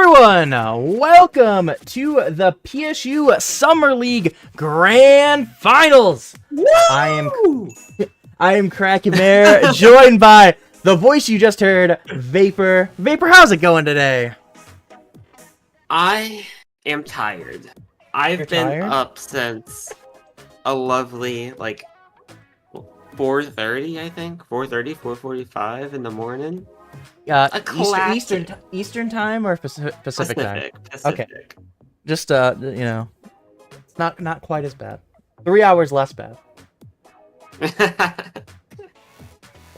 everyone! Welcome to the PSU Summer League Grand Finals! Woo! I am Kraken Bear, joined by the voice you just heard, Vapor. Vapor, how's it going today? I am tired. I've been up since a lovely, 4:30, I think? 4:30, 4:45 in the morning. Eastern time or Pacific time? Pacific. Okay. Just, not quite as bad. 3 hours less bad.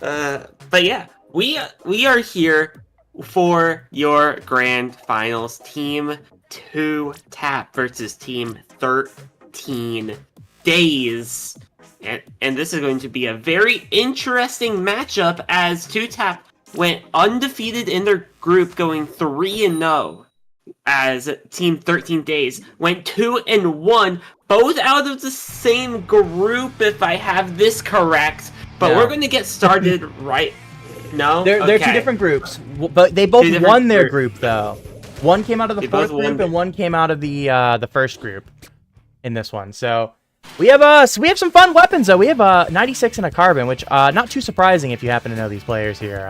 But yeah, we are here for your grand finals. Team 2 Tap versus Team 13 Days. And this is going to be a very interesting matchup as 2 Tap went undefeated in their group, going 3-0, as Team 13 Days went 2-1, both out of the same group, if I have this correct. But we're going to get started right. No, they're two different groups, but they both won their group though. One came out of the fourth group, and one came out of the first group in this one. So we have some fun weapons though. We have a 96 and a carbon, which not too surprising if you happen to know these players here.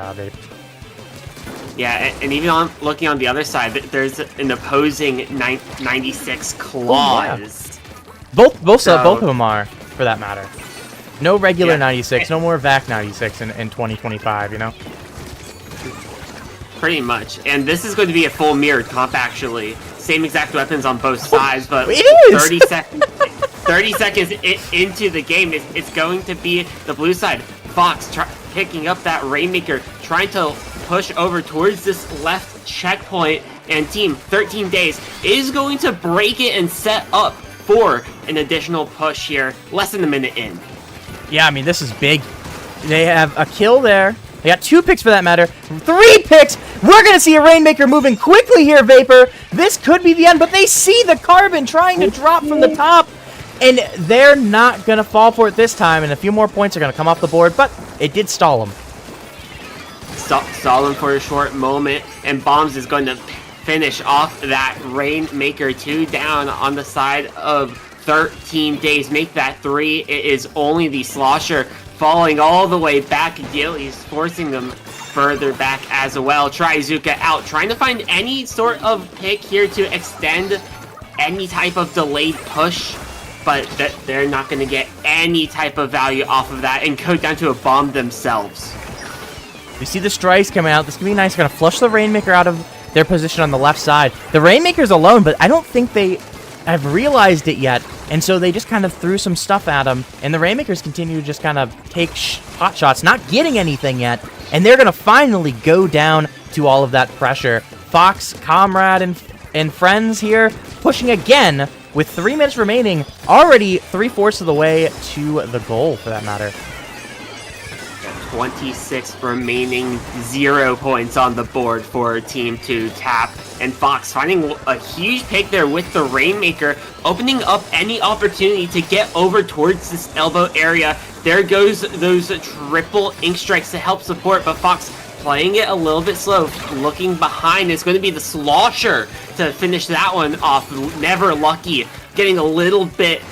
Yeah, and even looking on the other side, there's an opposing 96 claws. Oh, yeah. Both of them are, for that matter. No regular 96, no more VAC 96 in 2025. You know. Pretty much, and this is going to be a full mirrored comp actually. Same exact weapons on both sides, but it is! 30 seconds into the game, it's going to be the blue side. Fox picking up that Rainmaker, trying to push over towards this left checkpoint, and Team 13 Days is going to break it and set up for an additional push here, less than a minute in. Yeah, I mean, this is big. They have a kill there. They got 2 picks for that matter. 3 picks! We're going to see a Rainmaker moving quickly here, Vapor. This could be the end, but they see the carbon trying to drop from the top. And they're not going to fall for it this time, and a few more points are going to come off the board, but it did stall them. Stall them for a short moment, and Bombs is going to finish off that Rainmaker. 2 down on the side of 13 Days. Make that 3. It is only the Slosher falling all the way back. Gilly's forcing them further back as well. Tryzuka out, trying to find any sort of pick here to extend any type of delayed push. But they're not going to get any type of value off of that and go down to a bomb themselves. You see the strikes coming out. This can be nice. Going to flush the Rainmaker out of their position on the left side. The Rainmaker's alone, but I don't think they have realized it yet. And so they just kind of threw some stuff at him. And the Rainmakers continue to just kind of take hot shots, not getting anything yet. And they're going to finally go down to all of that pressure. Fox, Comrade, and friends here pushing again. With 3 minutes remaining, already 3/4 of the way to the goal, for that matter. 26 remaining, 0 points on the board for Team 2 Tap. And Fox finding a huge pick there with the Rainmaker, opening up any opportunity to get over towards this elbow area. There goes those triple ink strikes to help support, but Fox playing it a little bit slow, looking behind. It's going to be the Slosher to finish that one off. Never lucky, getting a little bit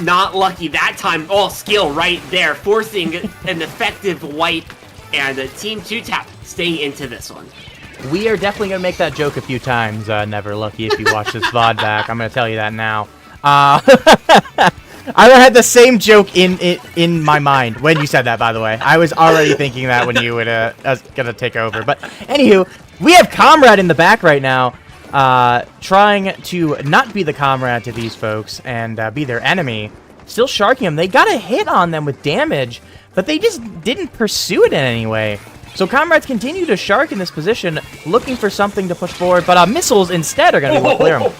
not lucky that time. All skill right there, forcing an effective wipe, and Team 2 Tap staying into this one. We are definitely going to make that joke a few times, Never Lucky, if you watch this VOD back. I'm going to tell you that now. I had the same joke in my mind when you said that, by the way. I was already thinking that when you would was gonna take over. But anywho, we have Comrade in the back right now, trying to not be the comrade to these folks and be their enemy. Still sharking them. They got a hit on them with damage, but they just didn't pursue it in any way. So Comrades continue to shark in this position, looking for something to push forward, but missiles instead are going to be what clear them.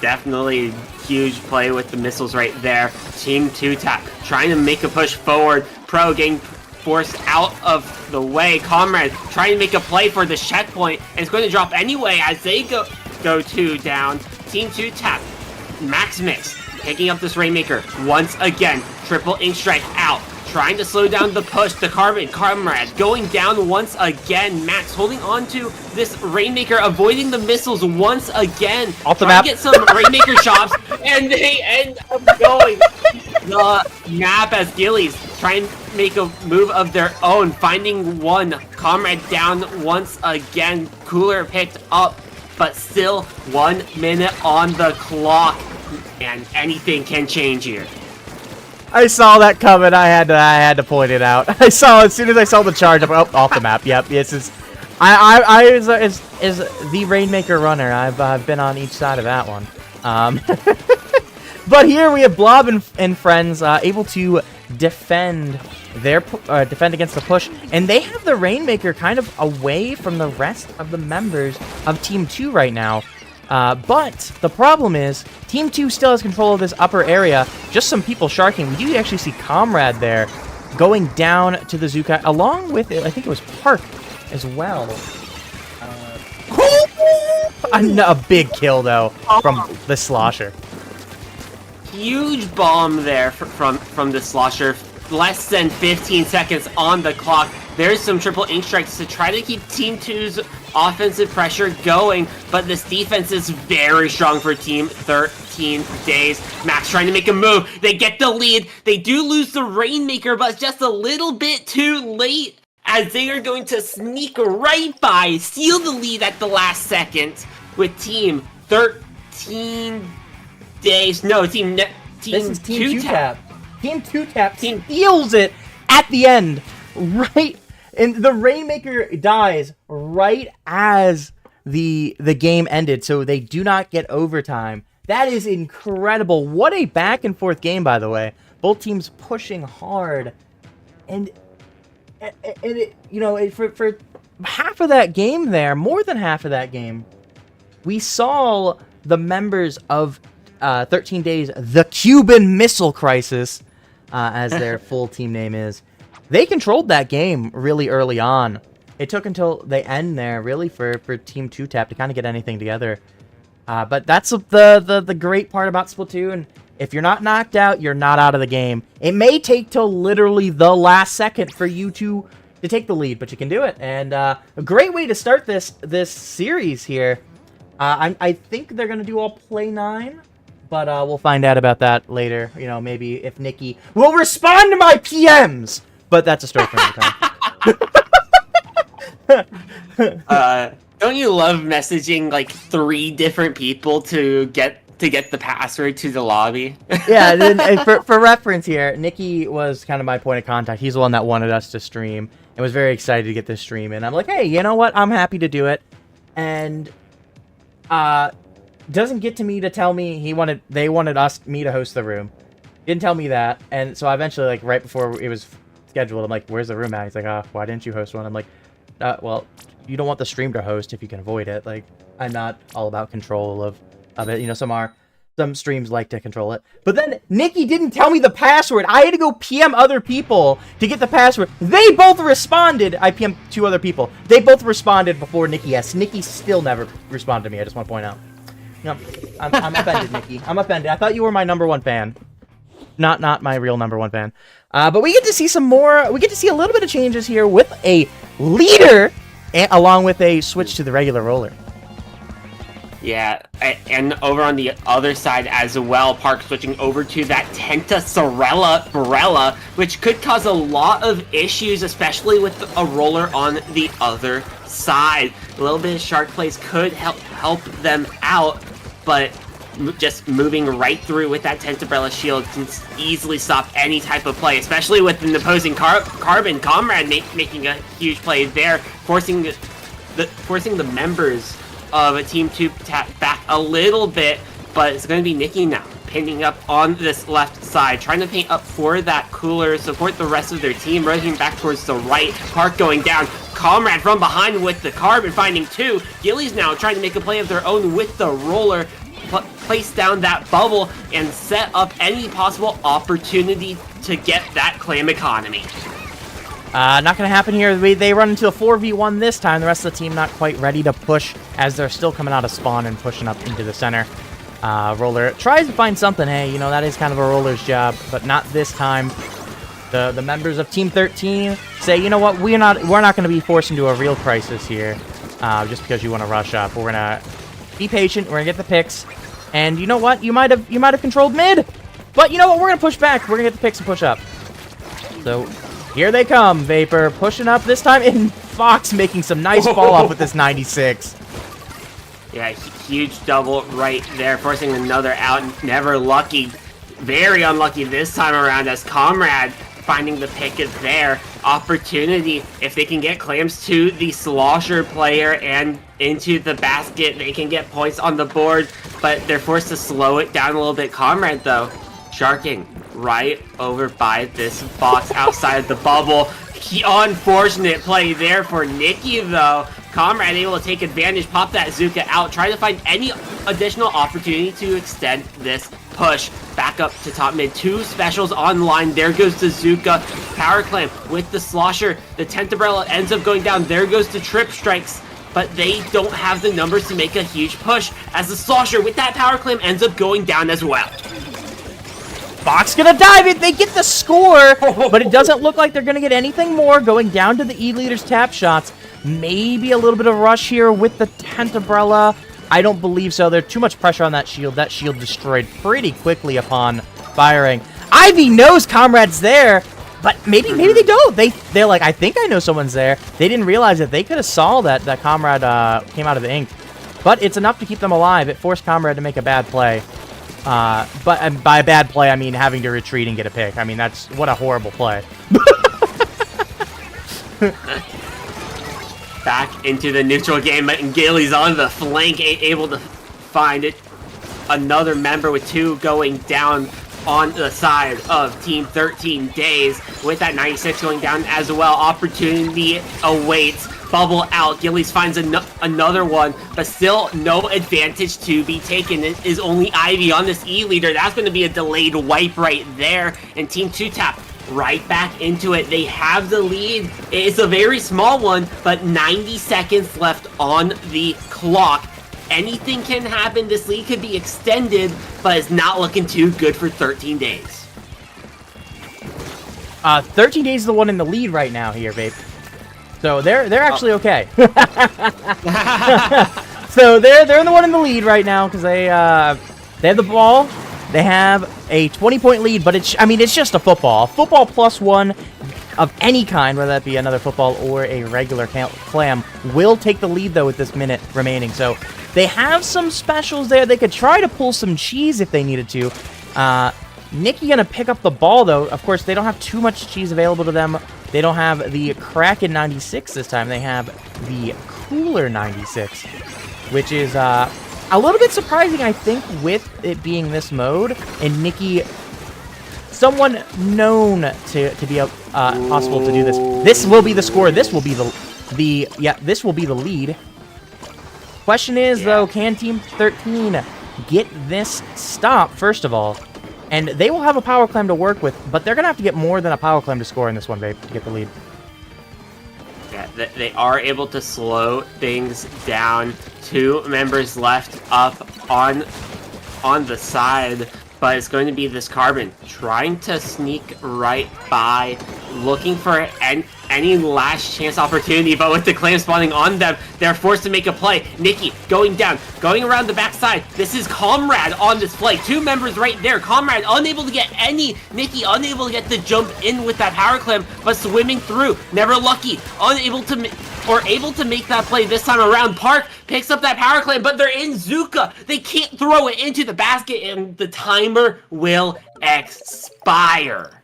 Definitely huge play with the missiles right there. Team 2 Tap trying to make a push forward. Pro getting forced out of the way. Comrade trying to make a play for the checkpoint, and it's going to drop anyway as they go 2 down. Team 2 Tap, Max Mix picking up this Rainmaker once again. Triple ink strike out. trying to slow down the push. The Comrade going down once again. Max holding on to this Rainmaker, avoiding the missiles once again. Off the trying map. to get some Rainmaker shots, and they end up going the map as Gillies trying to make a move of their own, finding one. Comrade down once again. Cooler picked up, but still 1 minute on the clock, and anything can change here. I saw that coming. I had to point it out. I saw as soon as I saw the charge. I'm off the map. Yep. This is. I is the Rainmaker runner. I've been on each side of that one. But here we have Blob and friends able to defend against the push, and they have the Rainmaker kind of away from the rest of the members of Team 2 right now. But the problem is, Team 2 still has control of this upper area. Just some people sharking. We do actually see Comrade there going down to the Zuka, along with, I think it was Park as well. A big kill, though, from the Slosher. Huge bomb there from the Slosher. Less than 15 seconds on the clock. There's some triple ink strikes to try to keep Team 2's offensive pressure going, but this defense is very strong for Team 13 Days. Max trying to make a move. They get the lead. They do lose the Rainmaker, but just a little bit too late, as they are going to sneak right by, steal the lead at the last second with Team 13 Days. No, Team This is Team 2-Tap. Team 2-Tap Team steals it at the end, right, and the Rainmaker dies right as the game ended, so they do not get overtime. That is incredible. What a back and forth game, by the way. Both teams pushing hard, and it, you know, for half of that game there, more than half of that game, we saw the members of 13 Days, the Cuban Missile Crisis, as their full team name is. They controlled that game really early on. It took until they end there, really, for Team 2-Tap to kind of get anything together. But that's the great part about Splatoon. If you're not knocked out, you're not out of the game. It may take till literally the last second for you to take the lead, but you can do it. And a great way to start this series here. I think they're going to do all play 9. But we'll find out about that later. You know, maybe if Nikki will respond to my PMs. But that's a story for another time. Don't you love messaging like 3 different people to get the password to the lobby? Yeah. And for reference here, Nikki was kind of my point of contact. He's the one that wanted us to stream and was very excited to get this stream. And I'm like, hey, you know what? I'm happy to do it. And doesn't get to me to tell me they wanted me to host the room. Didn't tell me that, and so eventually, like right before it was scheduled, I'm like, "Where's the room at?" He's like, why didn't you host one?" I'm like, "Well, you don't want the stream to host if you can avoid it. Like, I'm not all about control of it. You know, some streams like to control it. But then Nikki didn't tell me the password. I had to go PM other people to get the password. They both responded. I PM'd 2 other people. They both responded before Nikki. Yes, Nikki still never responded to me. I just want to point out. No, I'm offended, Nikki. I'm offended. I thought you were my #1 fan. Not my real #1 fan. But we get to see some more. We get to see a little bit of changes here with a leader, along with a switch to the regular roller. Yeah, and over on the other side as well, Park switching over to that Tenta Sorella, which could cause a lot of issues, especially with a roller on the other side. A little bit of shark plays could help them out, but just moving right through with that Tentabrella shield can easily stop any type of play, especially with an opposing Carbon Comrade making a huge play there, forcing the members of a Team 2-Tap back a little bit, but it's going to be Nikki now, pinning up on this left side, trying to paint up for that cooler, support the rest of their team, rotating back towards the right, Park going down, Comrade from behind with the Carbon finding 2, Gillies now trying to make a play of their own with the roller, place down that bubble, and set up any possible opportunity to get that claim economy. Not going to happen here. They run into a 4v1 this time. The rest of the team not quite ready to push as they're still coming out of spawn and pushing up into the center. Roller tries to find something. Hey, you know, that is kind of a roller's job, but not this time. The members of Team 13 say, you know what, we're not going to be forced into a real crisis here, just because you want to rush up. We're gonna be patient. We're gonna get the picks, and you know what, you might have controlled mid, but you know what, we're gonna push back. We're gonna get the picks and push up. So here they come, Vapor pushing up this time, and Fox making some nice fall off with this 96. Yeah, huge double right there, forcing another out. Never lucky. Very unlucky this time around as Comrade finding the pick is there. Opportunity, if they can get clams to the Slosher player and into the basket, they can get points on the board, but they're forced to slow it down a little bit. Comrade, though, sharking right over by this box outside of the bubble. Unfortunate play there for Nikki, though. Comrade able to take advantage, pop that Zuka out, try to find any additional opportunity to extend this push. Back up to top mid, 2 specials online. There goes the Zuka. Power Clam with the Slosher. The Tentabella ends up going down. There goes the Trip Strikes. But they don't have the numbers to make a huge push, as the Slosher with that Power Clam ends up going down as well. Fox gonna dive it. They get the score, but it doesn't look like they're gonna get anything more. Going down to the E-Leaders tap shots. Maybe a little bit of rush here with the Tentabella. I don't believe so. There's too much pressure on that shield. That shield destroyed pretty quickly upon firing. Ivy knows Comrade's there, but maybe they don't. They're like, I think I know someone's there. They didn't realize that they could have saw that Comrade came out of the ink. But it's enough to keep them alive. It forced Comrade to make a bad play. But by a bad play, I mean having to retreat and get a pick. I mean, that's what a horrible play. Back into the neutral game, and Gailey's on the flank, able to find it. Another member with 2 going down on the side of Team 13 Days, with that 96 going down as well. Opportunity awaits. Bubble out. Gillies finds another one, but still no advantage to be taken. It is only Ivy on this E-Leader. That's going to be a delayed wipe right there. And Team 2 Tap right back into it. They have the lead. It's a very small one, but 90 seconds left on the clock. Anything can happen. This lead could be extended, but it's not looking too good for 13 Days. 13 Days is the one in the lead right now here, babe. So they're actually okay. So they're the one in the lead right now because they have the ball. They have a 20-point lead, but it's just a football. A football plus 1 of any kind, whether that be another football or a regular clam, will take the lead, though, with this minute remaining. So they have some specials there. They could try to pull some cheese if they needed to. Nikki gonna pick up the ball, though. Of course, they don't have too much cheese available to them. They don't have the Kraken 96 this time. They have the Cooler 96, which is a little bit surprising, I think, with it being this mode. And Nikki, someone known to be possible to do this. This will be the score. This will be this will be the lead. Question is, though, can Team 13 get this stop, first of all? And they will have a power clam to work with, but they're going to have to get more than a power clam to score in this one, babe, to get the lead. Yeah, they are able to slow things down. 2 members left up on the side, but it's going to be this Carbon trying to sneak right by, looking for any last chance opportunity, but with the clam spawning on them, they're forced to make a play. Nikki going down, going around the backside. This is Comrade on this play. 2 members right there. Comrade unable to get any. Nikki unable to get the jump in with that power clam, but swimming through. Never lucky. Unable to able to make that play this time around. Park picks up that power clam, but they're in Zuka. They can't throw it into the basket, and the timer will expire.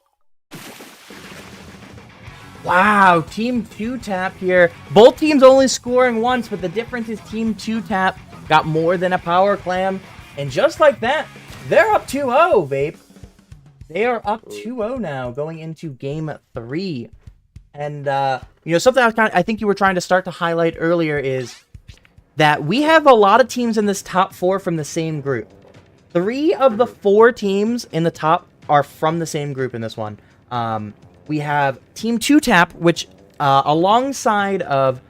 Wow, Team 2 Tap here. Both teams only scoring once, but the difference is Team 2 Tap got more than a power clam. And just like that, they're up 2-0, Vape. They are up 2-0 now, going into Game 3. And, something I think you were trying to start to highlight earlier is that we have a lot of teams in this top 4 from the same group. 3 of the 4 teams in the top are from the same group in this one. We have Team 2 Tap, which alongside of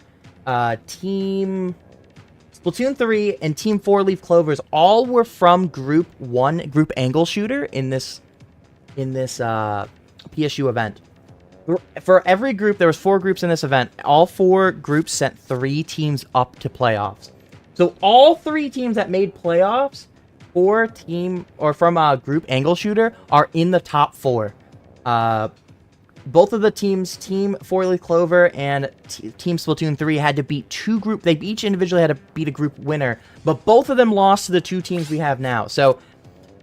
Team Splatoon 3 and Team 4 Leaf Clovers, all were from Group 1, Group Angle Shooter in this PSU event. For every group, there was 4 groups in this event. All 4 groups sent 3 teams up to playoffs. So all 3 teams that made playoffs from Group Angle Shooter are in the top 4. Both of the teams, Team 4-Leaf Clover and Team Splatoon 3, had to beat 2 group. They each individually had to beat a group winner, but both of them lost to the 2 teams we have now. So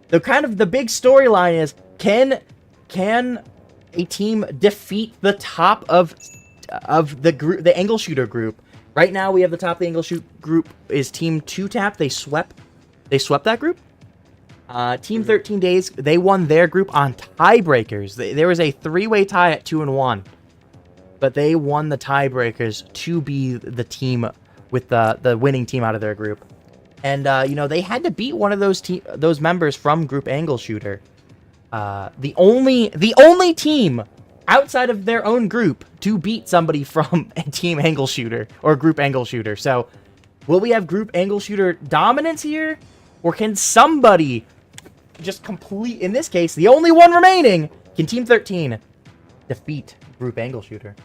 the big storyline is, can a team defeat the top of the group, the Angle Shooter group? Right now, we have the top of the Angle Shoot group is Team 2-Tap. They swept that group. Team 13 Days, they won their group on tiebreakers. There was a 3-way tie at 2-1, but they won the tiebreakers to be the team with the winning team out of their group. And they had to beat one of those members from Group Angle Shooter. The only team outside of their own group to beat somebody from a Team Angle Shooter or Group Angle Shooter. So, will we have Group Angle Shooter dominance here, or can somebody just complete, in this case, the only one remaining, can Team 13 defeat Group Angle Shooter?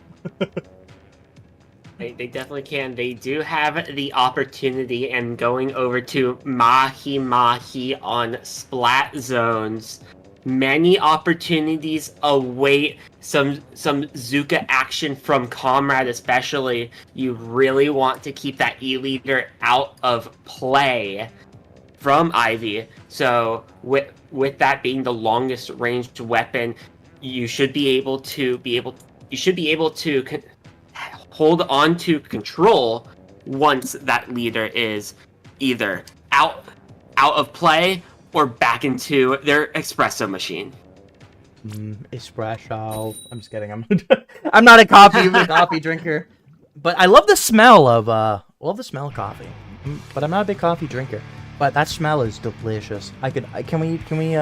They definitely can. They do have the opportunity, and going over to Mahi Mahi on Splat Zones, many opportunities await some Zuka action from Comrade especially. You really want to keep that E-Leader out of play from Ivy. So with that being the longest ranged weapon, you should be able to hold on to control once that leader is either out of play or back into their espresso machine. Espresso. I'm just kidding. I'm not a coffee drinker, but I love the smell of coffee. But I'm not a big coffee drinker. But that smell is delicious. Can we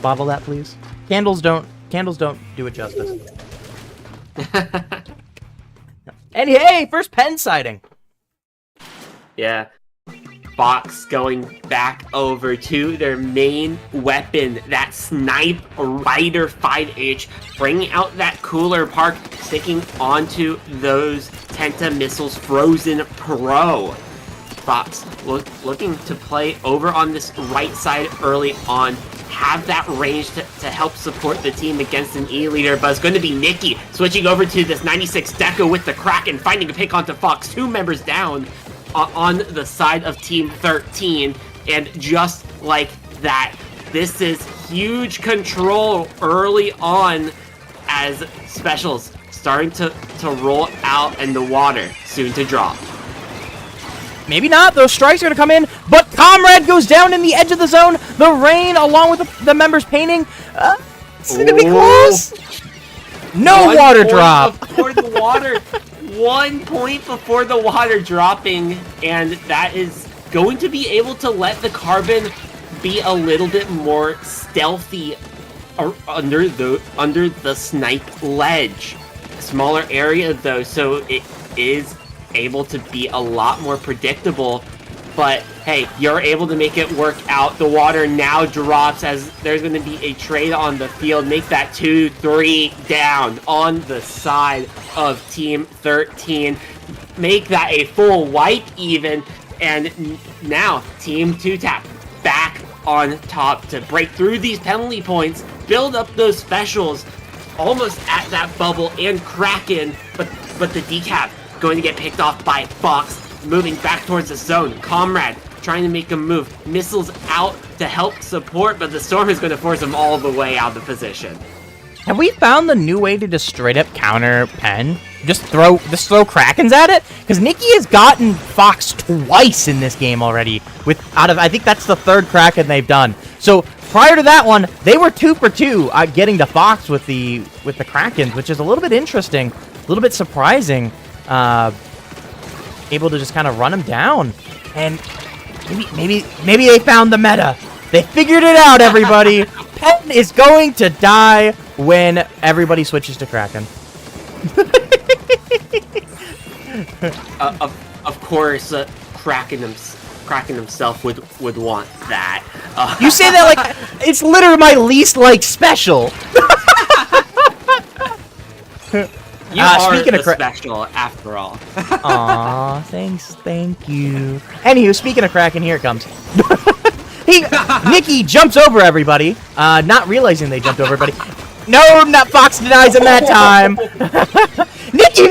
bottle that, please? Candles don't do it justice. And hey, first pen sighting. Yeah. Fox going back over to their main weapon, that Snipe Rider 5H, bringing out that Cooler Park, sticking onto those Tenta Missiles Frozen Pro. Fox looking to play over on this right side early on, have that range to help support the team against an E-Leader, but it's going to be Nikki switching over to this 96 Deco with the Kraken, finding a pick onto Fox, 2 members down on the side of Team 13, and just like that, this is huge control early on as Specials starting to roll out and the water soon to drop. Maybe not. Those strikes are going to come in, but Comrade goes down in the edge of the zone. The rain, along with the members painting, it's going to be close. No water drop. Before the water, 1 point before the water dropping, and that is going to be able to let the Carbon be a little bit more stealthy under the Snipe ledge. Smaller area though, so it is able to be a lot more predictable, but hey, you're able to make it work out. The water now drops as there's going to be a trade on the field. Make that 2-3 down on the side of Team 13. Make that a full wipe even, and now Team 2-Tap back on top to break through these penalty points, build up those specials, almost at that bubble and Kraken, but the decap going to get picked off by Fox, moving back towards the zone. Comrade trying to make a move. Missiles out to help support, but the storm is going to force him all the way out of position. Have we found the new way to just straight up counter Pen? Just throw Krakens at it? Because Nikki has gotten Fox twice in this game already. I think that's the 3rd Kraken they've done. So prior to that one, they were 2 for 2 getting to Fox with the Krakens, which is a little bit interesting, a little bit surprising. Able to just kind of run him down, and maybe they found the meta. They figured it out, everybody. Pen is going to die when everybody switches to Kraken. Of course, Kraken himself would want that. You say that like it's literally my least liked special. You are speaking the of special, after all. Aw, thanks, thank you. Anywho, speaking of Kraken, here it comes. Nikki jumps over everybody, not realizing they jumped over everybody. No, not Fox denies him that time. Nikki,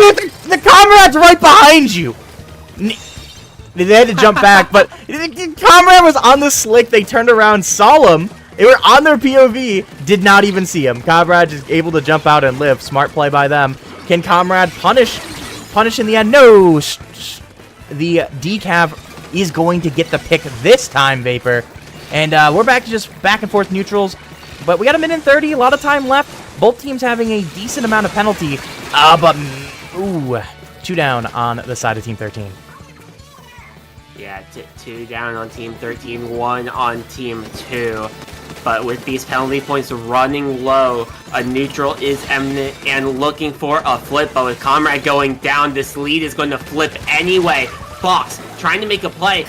the comrade's right behind you. They had to jump back, but the comrade was on the slick. They turned around, saw him. They were on their POV, did not even see him. Comrade is able to jump out and live. Smart play by them. Can Comrade punish in the end? No. The decav is going to get the pick this time, Vapor. And we're back to just back and forth neutrals. But we got a minute and 30, a lot of time left. Both teams having a decent amount of penalty. But, ooh, 2 down on the side of Team 13. Yeah, 2 down on Team 13, 1 on Team 2. But with these penalty points running low, a neutral is imminent and looking for a flip. But with Comrade going down, this lead is going to flip anyway. Fox trying to make a play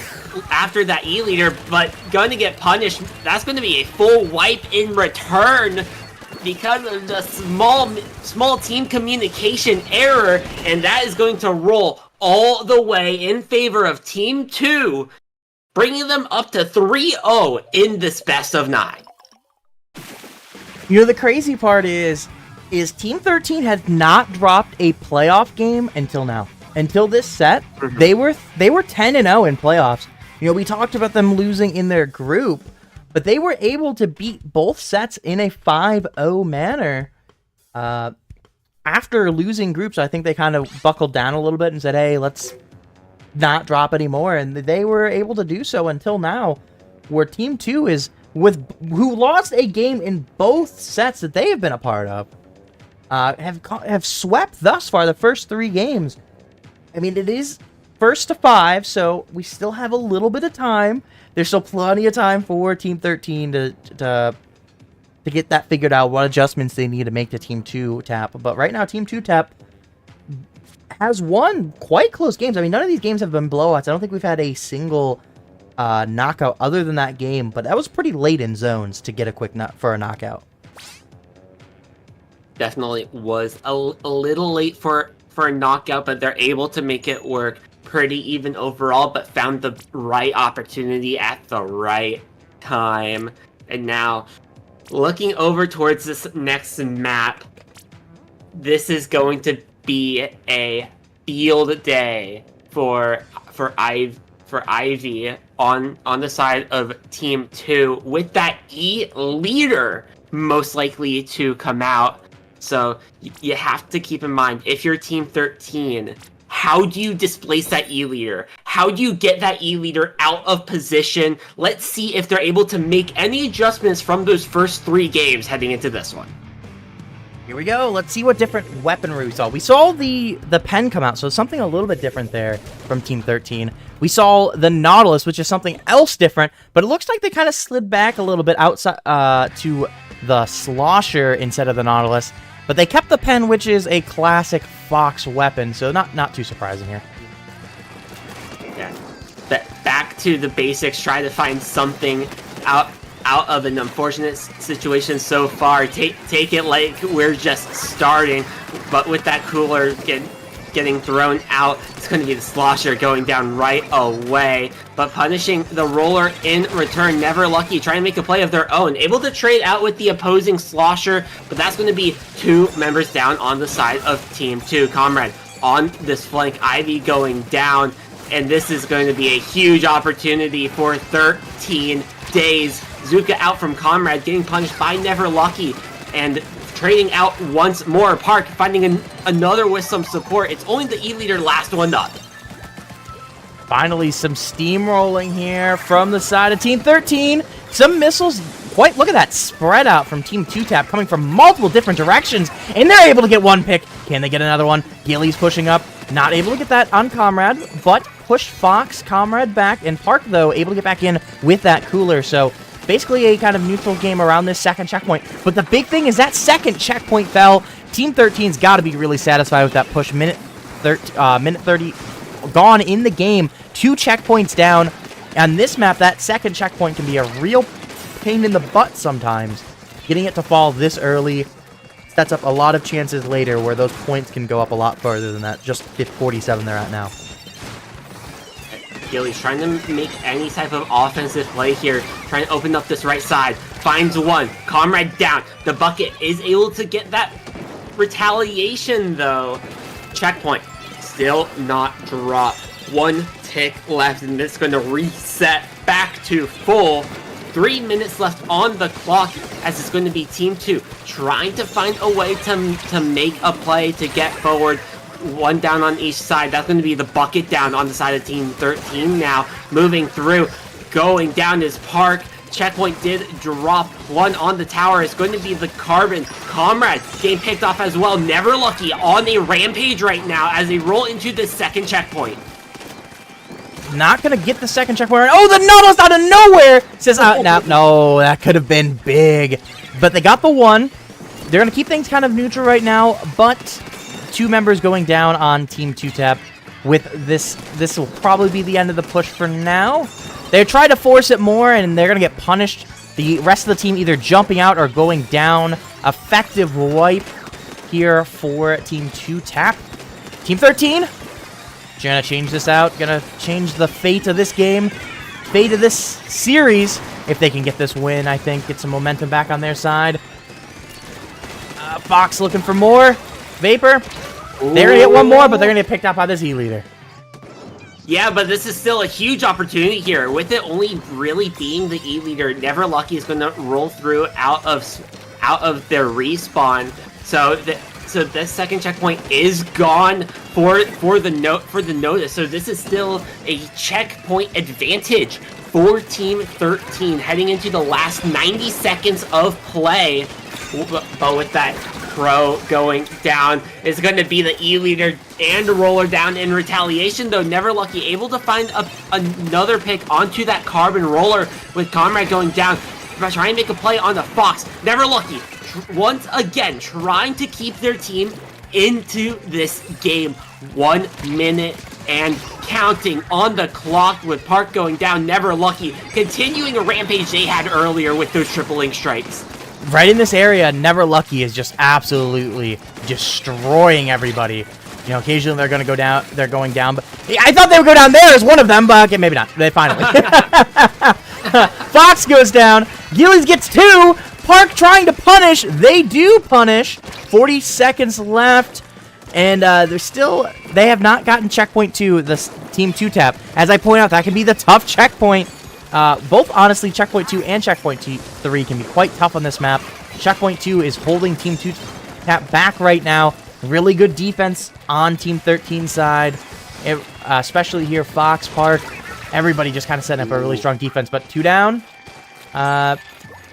after that E-leader, but going to get punished. That's going to be a full wipe in return because of the small team communication error, and that is going to roll all the way in favor of Team 2, bringing them up to 3-0 in this best of 9. You know, the crazy part is Team 13 has not dropped a playoff game until now. Until this set, they were 10-0 in playoffs. You know, we talked about them losing in their group, but they were able to beat both sets in a 5-0 manner. After losing groups, I think they kind of buckled down a little bit and said, hey, let's not drop anymore. And they were able to do so until now, where Team 2 is who lost a game in both sets that they have been a part of, have swept thus far the first 3 games. I mean, it is first to 5, so we still have a little bit of time. There's still plenty of time for Team 13 to get that figured out, what adjustments they need to make to Team 2 tap. But right now, Team 2 tap has won quite close games. I mean, none of these games have been blowouts. I don't think we've had a single knockout other than that game, but that was pretty late in zones to get a quick for a knockout. Definitely was a little late for a knockout, but they're able to make it work pretty even overall, but found the right opportunity at the right time. And now, looking over towards this next map, this is going to be a field day for Ivy on the side of Team 2, with that E leader most likely to come out. So you have to keep in mind, if you're Team 13, how do you displace that E-leader? How do you get that E-leader out of position? Let's see if they're able to make any adjustments from those first 3 games heading into this one. Here we go. Let's see what different weaponry we saw. We saw the pen come out, so something a little bit different there from Team 13. We saw the Nautilus, which is something else different, but it looks like they kind of slid back a little bit outside to the Slosher instead of the Nautilus. But they kept the pen, which is a classic Fox weapon, so not too surprising here. Yeah. Back to the basics, try to find something out of an unfortunate situation so far. Take it like we're just starting, but with that cooler getting thrown out, it's going to be the Slosher going down right away, but punishing the roller in return. Never Lucky trying to make a play of their own, able to trade out with the opposing Slosher, but that's going to be 2 members down on the side of Team 2. Comrade on this flank, Ivy going down, and this is going to be a huge opportunity for 13 days. Zuka out from Comrade, getting punished by Never Lucky, and trading out once more. Park finding another with some support. It's only the E-leader last one up. Finally, some steamrolling here from the side of Team 13. Some missiles, look at that spread out from Team 2 tap, coming from multiple different directions, and they're able to get 1 pick. Can they get another one? Gilly's pushing up, not able to get that on Comrade, but push Fox, Comrade back, and Park, though, able to get back in with that cooler. So basically a kind of neutral game around this second checkpoint. But the big thing is that second checkpoint fell. Team 13's got to be really satisfied with that push. Minute 30 gone in the game. 2 checkpoints down. On this map, that second checkpoint can be a real pain in the butt sometimes. Getting it to fall this early. sets up a lot of chances later where those points can go up a lot further than that. Just 47 they're at now. Gilly's trying to make any type of offensive play here, trying to open up this right side. Finds one. Comrade down. The bucket is able to get that retaliation, though. Checkpoint. Still not dropped. 1 tick left, and it's going to reset back to full. 3 minutes left on the clock, as it's going to be Team 2 trying to find a way to make a play to get forward. 1 down on each side. That's going to be the bucket down on the side of Team 13 now. Moving through. Going down is Park. Checkpoint did drop 1 on the tower. It's going to be the Carbon. Comrade getting picked off as well. Never Lucky on a rampage right now as they roll into the second checkpoint. Not gonna get the second checkpoint. Oh, the Nautilus out of nowhere! Says, no, that could have been big. But they got the 1. They're gonna keep things kind of neutral right now, but 2 members going down on Team 2-Tap. With this will probably be the end of the push for now. They try to force it more, and they're gonna get punished. The rest of the team either jumping out or going down. Effective wipe here for Team 2-Tap. Team 13, gonna change this out. Gonna change the fate of this game, fate of this series. If they can get this win, I think get some momentum back on their side. Fox looking for more. Vapor. They're gonna get 1 more, but they're gonna get picked up by the Z leader. Yeah, but this is still a huge opportunity here. With it only really being the E leader, Never Lucky is going to roll through out of their respawn. So this second checkpoint is gone for the notice. So this is still a checkpoint advantage for Team 13 heading into the last 90 seconds of play. But with that Crow going down, it's going to be the E leader and roller down in retaliation, though Never Lucky able to find another pick onto that Carbon roller with Comrade going down, trying to make a play on the Fox. Never Lucky once again trying to keep their team into this game. 1 minute and counting on the clock with Park going down. Never Lucky continuing a rampage they had earlier with those tripling strikes. Right in this area, Never Lucky is just absolutely destroying everybody. You know, occasionally they're going to go down. They're going down, but I thought they would go down there as one of them, but okay, maybe not. They finally. Fox goes down. Gillies gets 2. Park trying to punish. They do punish. 40 seconds left, and they have not gotten checkpoint 2. This Team 2-Tap, as I point out, that can be the tough checkpoint. Both, honestly, Checkpoint 2 and Checkpoint 3 can be quite tough on this map. Checkpoint 2 is holding Team 2-Tap back right now. Really good defense on Team 13 side, especially here, Fox, Park. Everybody just kind of setting up a really strong defense, but 2 down.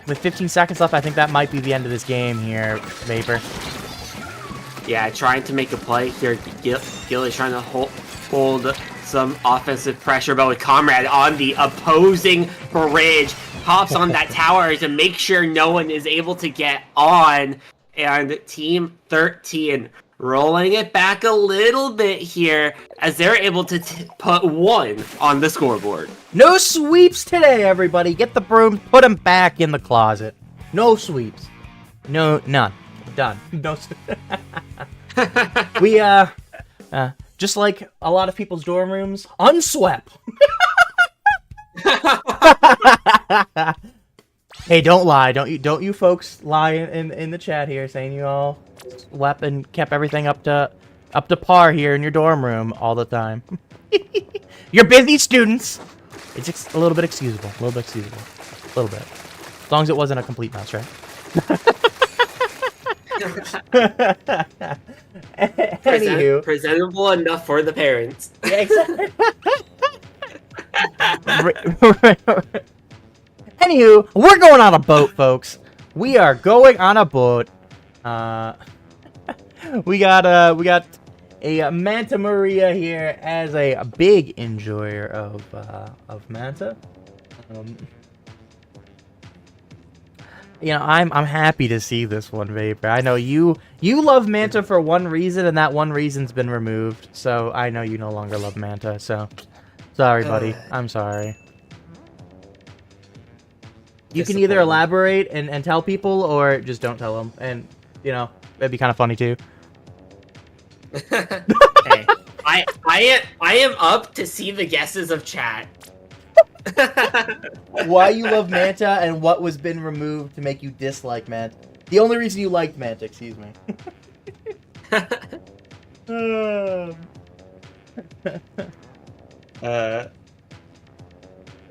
With 15 seconds left, I think that might be the end of this game here, Vapor. Yeah, trying to make a play here. Gil is trying to hold some offensive pressure, but with Comrade on the opposing bridge, hops on that tower to make sure no one is able to get on. And Team 13 rolling it back a little bit here as they're able to put 1 on the scoreboard. No sweeps today, everybody. Get the broom, put them back in the closet. No sweeps. No, none. Done. No. We, just like a lot of people's dorm rooms, unswept. Hey, don't lie. Don't you folks lie in the chat here saying you all swept and kept everything up to par here in your dorm room all the time. You're busy students. It's a little bit excusable. A little bit. As long as it wasn't a complete mess, right? Anywho, presentable enough for the parents. Yeah, exactly. Anywho, we're going on a boat, folks. We are going on a boat. We got a Manta Maria here as a big enjoyer of Manta. You know, I'm happy to see this one, Vapor. I know you love Manta for one reason, and that one reason's been removed. So I know you no longer love Manta. So sorry, buddy. I'm sorry. You can either elaborate and tell people, or just don't tell them. And you know, That'd be kind of funny too. Hey, I am up to see the guesses of chat. Why you love Manta and what was been removed to make you dislike Manta? The only reason you liked Manta, excuse me.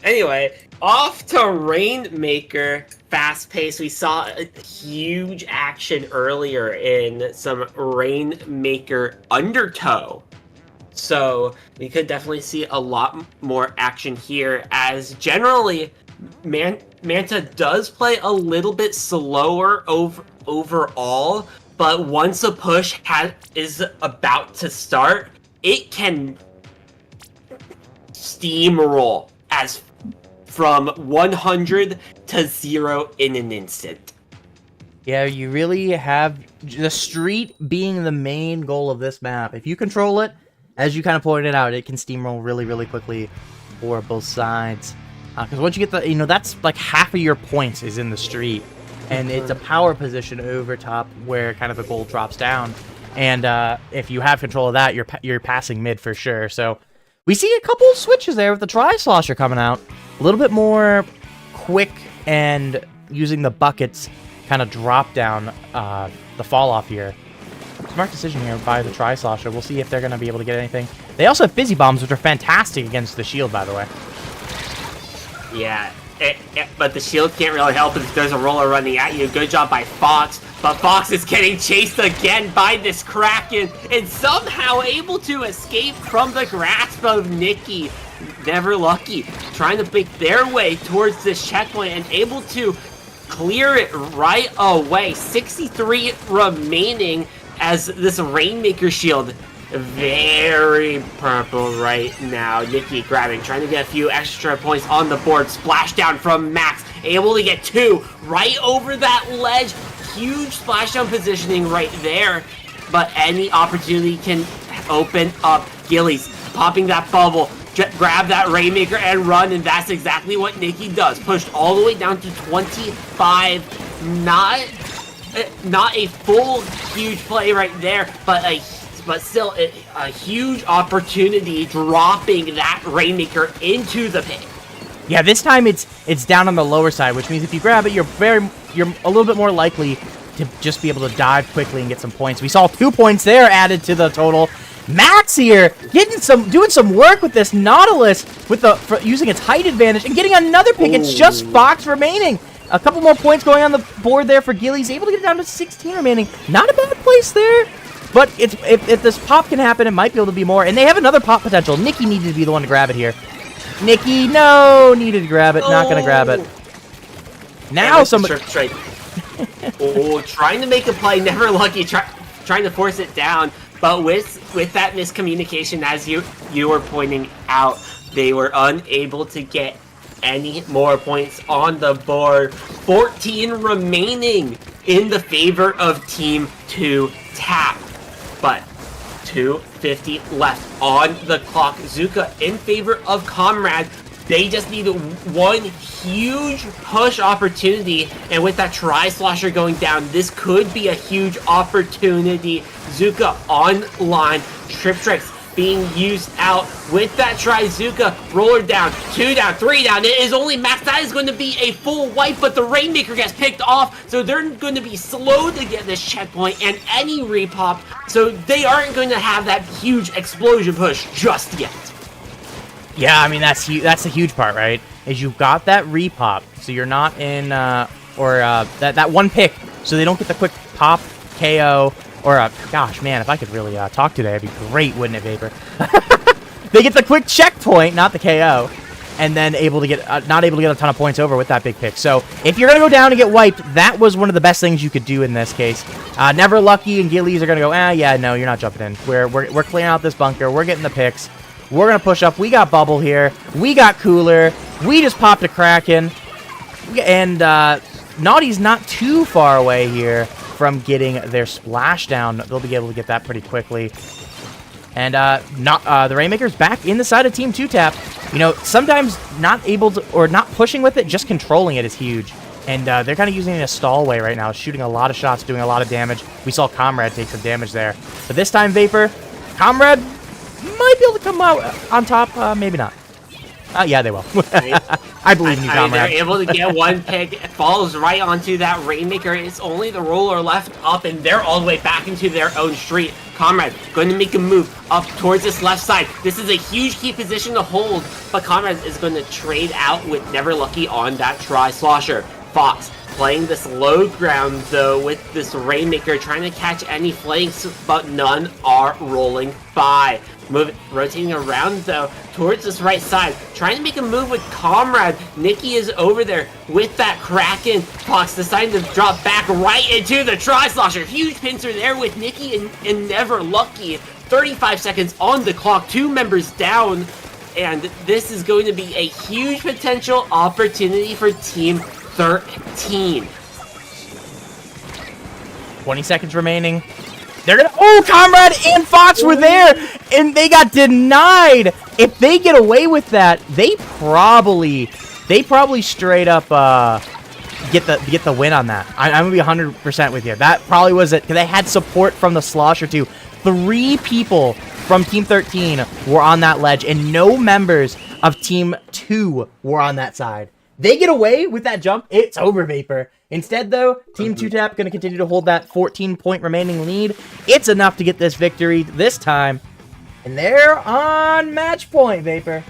Anyway, off to Rainmaker. Fast pace. We saw a huge action earlier in some Rainmaker Undertow. So we could definitely see a lot more action here, as generally Manta does play a little bit slower overall, but once a push is about to start, it can steamroll as from 100 to 0 in an instant. Yeah, you really have the street being the main goal of this map. If you control it, as you kind of pointed out, it can steamroll really, really quickly for both sides. Because once you get the, that's like half of your points is in the street. And it's a power position over top where kind of the goal drops down. And if you have control of that, you're passing mid for sure. So we see a couple of switches there with the Tri-Slosher coming out. A little bit more quick and using the buckets kind of drop down the fall off here. Smart decision here by the Tri-Slosher. We'll see if they're going to be able to get anything. They also have Fizzy Bombs, which are fantastic against the shield, by the way. Yeah, but the shield can't really help if there's a roller running at you. Good job by Fox, but Fox is getting chased again by this Kraken and somehow able to escape from the grasp of Nikki. Never Lucky trying to make their way towards this checkpoint and able to clear it right away. 63 remaining as this Rainmaker shield very purple right now. Nikki grabbing, trying to get a few extra points on the board. Splashdown from Max, able to get 2 right over that ledge. Huge splashdown positioning right there, but any opportunity can open up. Gillies popping that bubble, grab that Rainmaker and run, and that's exactly what Nikki does. Pushed all the way down to 25. Not a full huge play right there, but still a huge opportunity, dropping that Rainmaker into the pit. Yeah, this time it's down on the lower side, which means if you grab it, you're a little bit more likely to just be able to dive quickly and get some points. We saw 2 points there added to the total. Max here doing some work with this Nautilus using its height advantage and getting another pick. It's just Fox remaining. A couple more points going on the board there for Gillies. Able to get it down to 16 remaining. Not a bad place there. But if this pop can happen, it might be able to be more. And they have another pop potential. Nikki needed to be the one to grab it here. Nikki, no, needed to grab it. Not going to grab it. Now somebody... trying to make a play. Never Lucky. Trying to force it down. But with that miscommunication, as you were pointing out, they were unable to get any more points on the board. 14 remaining in the favor of Team 2 Tap. But 2:50 left on the clock. Zuka in favor of Comrade. They just need one huge push opportunity, and with that Tri-Slosher going down, this could be a huge opportunity. Zuka online, Trip Strikes being used out with that Zuka. Roller down, 2 down, 3 down. It is only Max. That is going to be a full wipe, but the Rainmaker gets picked off, so they're going to be slow to get this checkpoint and any repop, so they aren't going to have that huge explosion push just yet. Yeah, I mean, that's the huge part, right? Is you've got that repop, so you're not in, that one pick, so they don't get the quick pop, KO, or, gosh, man, if I could really talk today, it'd be great, wouldn't it, Vapor? They get the quick checkpoint, not the KO, and then not able to get a ton of points over with that big pick. So if you're going to go down and get wiped, that was one of the best things you could do in this case. Never Lucky and Gillies are going to go, yeah, no, you're not jumping in. We're clearing out this bunker. We're getting the picks. We're going to push up. We got Bubble here. We got Cooler. We just popped a Kraken. And Naughty's not too far away here from getting their splashdown. They'll be able to get that pretty quickly. And the Rainmaker's back in the side of Team 2 Tap. Sometimes not able to, or not pushing with it, just controlling it is huge. And they're kind of using it in a stall way right now, shooting a lot of shots, doing a lot of damage. We saw Comrade take some damage there. But this time, Vapor, Comrade might be able to come out on top. Maybe not. Yeah, they will. I believe in you, Comrade. They're able to get one pick. It falls right onto that Rainmaker. It's only the roller left up, and they're all the way back into their own street. Comrade going to make a move up towards this left side. This is a huge key position to hold, but Comrade is going to trade out with Never Lucky on that Tri-Slosher. Fox playing this low ground, though, with this Rainmaker, trying to catch any flanks, but none are rolling by. Rotating around, though, towards this right side, trying to make a move with Comrade. Nikki is over there with that Kraken. Fox deciding to drop back right into the Tri-Slosher. Huge pincer there with Nikki and Never Lucky. 35 seconds on the clock, 2 members down, and this is going to be a huge potential opportunity for Team 13. 20 seconds remaining. They're gonna. Oh, Comrade and Fox were there, and they got denied. If they get away with that, they probably straight up get the win on that. I'm gonna be 100% with you. That probably was it, because they had support from the Slosher too. 3 people from Team 13 were on that ledge, and no members of Team 2 were on that side. They get away with that jump, it's over, Vapor. Instead, though, Team 2-Tap going to continue to hold that 14-point remaining lead. It's enough to get this victory this time. And they're on match point, Vapor.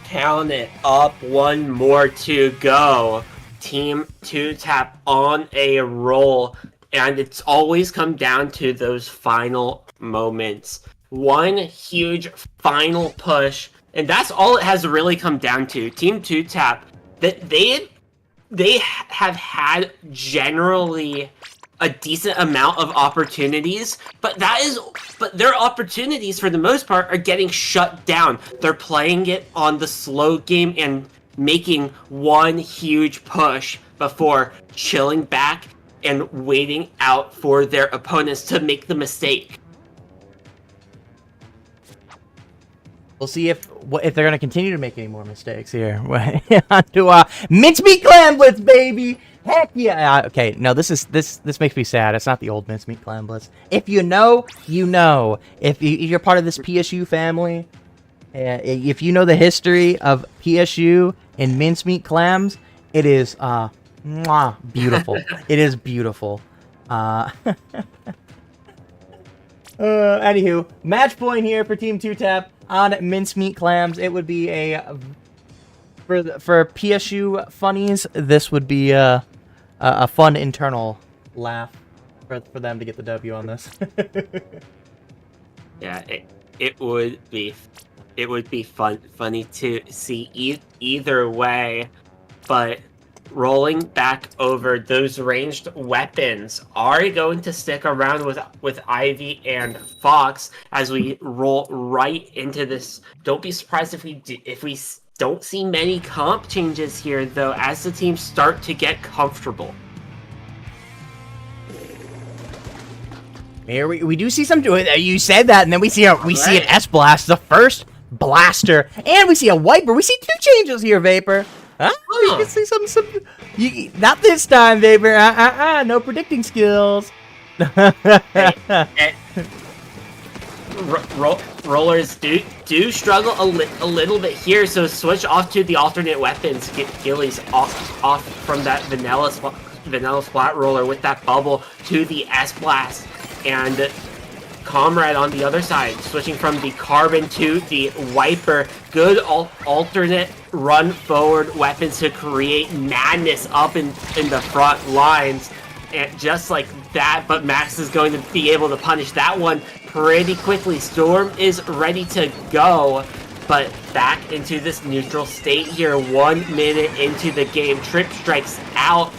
Count it up, 1 more to go. Team 2-Tap on a roll. And it's always come down to those final moments. One huge final push. And that's all it has really come down to. Team 2-Tap, that they have had generally a decent amount of opportunities, but their opportunities for the most part are getting shut down. They're playing it on the slow game and making one huge push before chilling back and waiting out for their opponents to make the mistake. We'll see if they're going to continue to make any more mistakes here. On to Mincemeat Clam Blitz, baby! Heck yeah! Okay, no, this makes me sad. It's not the old Mincemeat Clam Blitz. If you know, you know. If you're part of this PSU family, if you know the history of PSU and Mincemeat Clams, it is beautiful. It is beautiful. Anywho, match point here for Team 2-Tap on Mincemeat Clams. It would be for PSU funnies, this would be a fun internal laugh for them to get the W on this. Yeah, it would be funny to see either way, but rolling back over those ranged weapons are going to stick around with Ivy and Fox as we roll right into this. Don't be surprised if we don't see many comp changes here, though, as the teams start to get comfortable. Here we do see some. You said that, and then we see an S-Blast, the first blaster, and we see a Wiper. We see 2 changes here, Vapor. Huh? You can see some. Not this time, Vapor. No predicting skills. Rollers do struggle a little bit here, so switch off to the alternate weapons. Get Gillies off from that vanilla splat roller with that bubble to the S-Blast, and Comrade on the other side, switching from the Carbon to the Wiper. Good alternate run forward weapons to create madness up in the front lines. And just like that, but Max is going to be able to punish that one pretty quickly. Storm is ready to go, but back into this neutral state here. 1 minute into the game. Trip strikes out,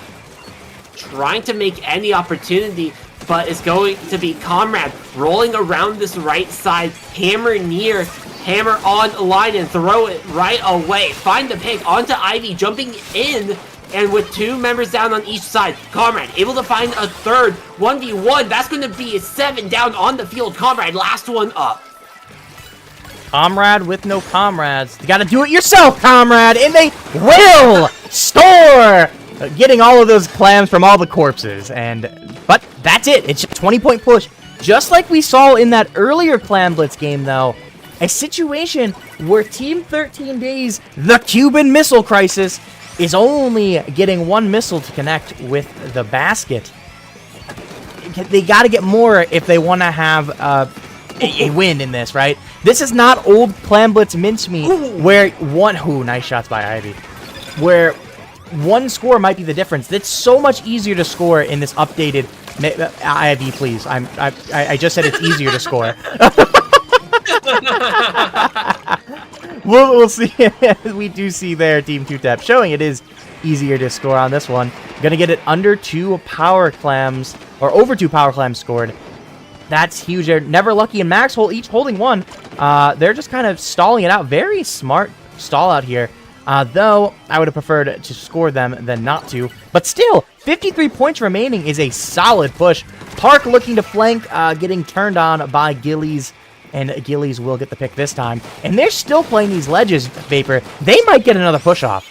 trying to make any opportunity, but it's going to be Comrade rolling around this right side. Hammer near, hammer on line, and throw it right away. Find the pick onto Ivy, jumping in, and with 2 members down on each side. Comrade able to find a third. 1v1, that's going to be 7 down on the field. Comrade, last one up. Comrade with no comrades. You gotta do it yourself, comrade, and they will store getting all of those clams from all the corpses. But that's it. It's a 20-point push. Just like we saw in that earlier Clam Blitz game, though, a situation where Team 13 Days, the Cuban Missile Crisis, is only getting one missile to connect with the basket. They got to get more if they want to have a win in this, right? This is not old Clam Blitz mincemeat where nice shots by Ivy, where one score might be the difference. It's so much easier to score in this updated Ivy, please. I just said it's easier to score. we'll see. We do see there Team 2-Tap showing it is easier to score on this one. Gonna get it under 2 power clams, or over 2 power clams scored. That's huge. They're Never Lucky and Maxwell each holding one. They're just kind of stalling it out. Very smart stall out here. Though, I would have preferred to score them than not to. But still, 53 points remaining is a solid push. Park looking to flank, getting turned on by Gillies. And Gillies will get the pick this time. And they're still playing these ledges, Vapor. They might get another push off.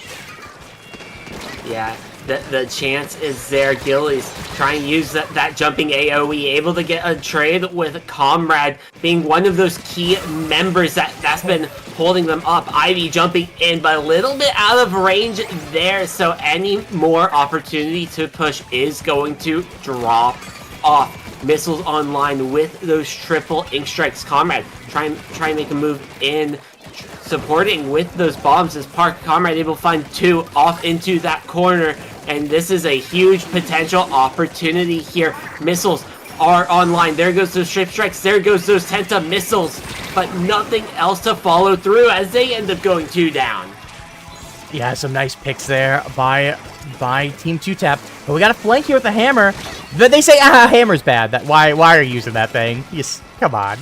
Yeah, the chance is there. Gillies trying to use that jumping AoE, able to get a trade with Comrade, being one of those key members that's been holding them up. Ivy jumping in, but a little bit out of range there, so any more opportunity to push is going to drop off. Missiles online with those triple ink strikes. Comrade try and make a move in, supporting with those bombs as Park. Comrade able to find 2 off into that corner, and this is a huge potential opportunity here. Missiles are online. There goes those strip strikes. There goes those Tenta missiles, but nothing else to follow through as they end up going 2 down. Yeah, some nice picks there by Team 2-Tap. But we got a flank here with the hammer. They say, hammer's bad. Why are you using that thing? Yes, come on.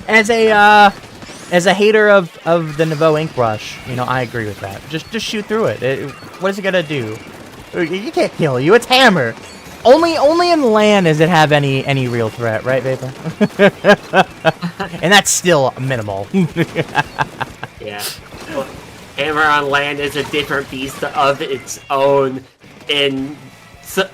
As a hater of the Nouveau ink brush, I agree with that. Just shoot through it. What is it gonna do? You can't kill you. It's hammer. Only in land does it have any real threat, right, Vapor? And that's still minimal. Yeah. Well, hammer on land is a different beast of its own in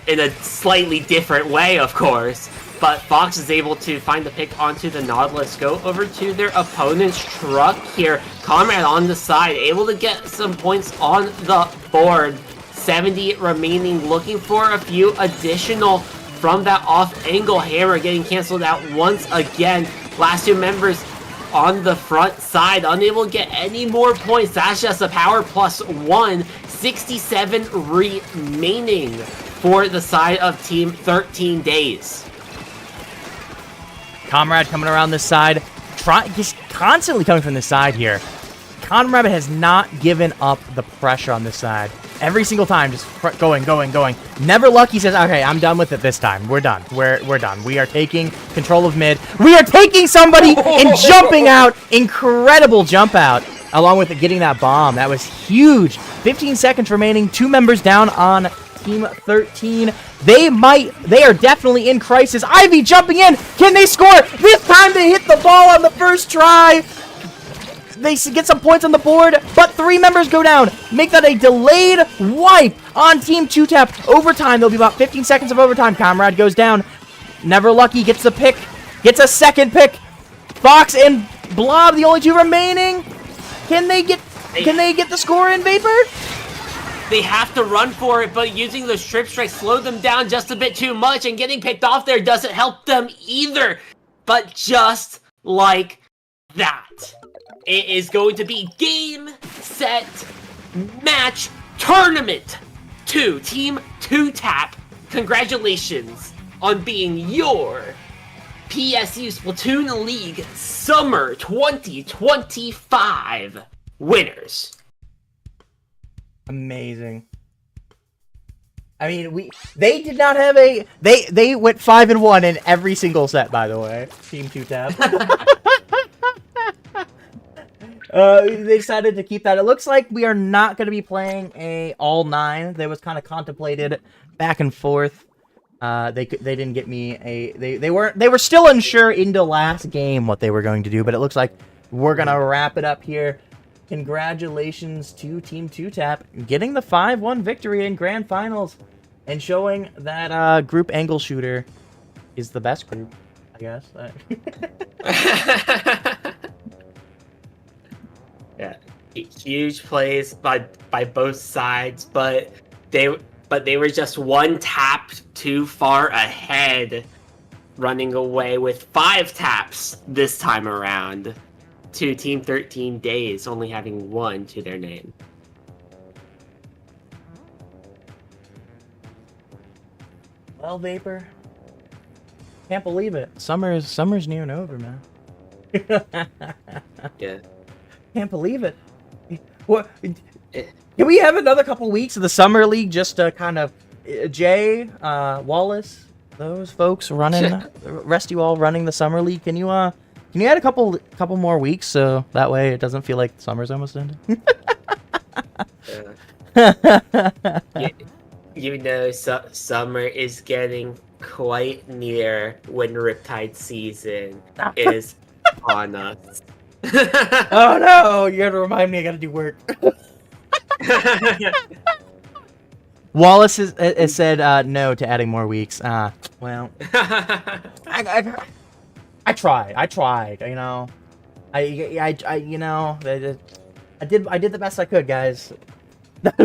a slightly different way, of course. But Fox is able to find the pick onto the Nautilus, go over to their opponent's truck here. Comrade on the side, able to get some points on the board. 70 remaining, looking for a few additional from that off-angle. Hammer getting canceled out once again. Last 2 members on the front side, unable to get any more points. That's just a power +1. 67 remaining for the side of Team 13 Days. Comrade coming around this side, just constantly coming from this side here. Comrade has not given up the pressure on this side. Every single time, just going. Never Lucky says, okay, I'm done with it this time. We're done. We're done. We are taking control of mid. We are taking somebody and jumping out. Incredible jump out, along with getting that bomb. That was huge. 15 seconds remaining. 2 members down on Team 13. They are definitely in crisis. Ivy jumping in. Can they score? This time they hit the ball on the first try. They get some points on the board, but 3 members go down. Make that a delayed wipe on Team 2-Tap. Overtime, there'll be about 15 seconds of overtime. Comrade goes down. Never Lucky gets the pick. Gets a second pick. Fox and Blob, the only 2 remaining. Can they get the score in, Vapor? They have to run for it, but using the strip strike slowed them down just a bit too much, and getting picked off there doesn't help them either. But just like that, it is going to be game, set, match, tournament to Team 2-Tap. Congratulations on being your PSU Splatoon League Summer 2025 winners. Amazing. I mean, they did not have they went 5-1 in every single set, by the way. Team 2-Tap. They decided to keep that. It looks like we are not going to be playing a all 9. That was kind of contemplated back and forth. They didn't get me they were still unsure into last game what they were going to do, but it looks like we're gonna wrap it up here. Congratulations to Team 2Tap getting the 5-1 victory in Grand Finals and showing that group angle shooter is the best group, I guess. Yeah, huge plays by both sides, but they were just one tap too far ahead, running away with 5 taps this time around, to Team 13 Days only having 1 to their name. Well, Vapor, can't believe it. Summer's near and over, man. Yeah. Can't believe it. What? Can we have another couple weeks of the Summer League just to kind of Jay, Wallace, those folks running, the rest of you all running the Summer League? Can you add a couple more weeks so that way it doesn't feel like summer's almost ended? Summer is getting quite near when Riptide season is on us. Oh no! You gotta remind me. I gotta do work. Wallace has said no to adding more weeks. Well, I tried. You know, I did the best I could, guys. But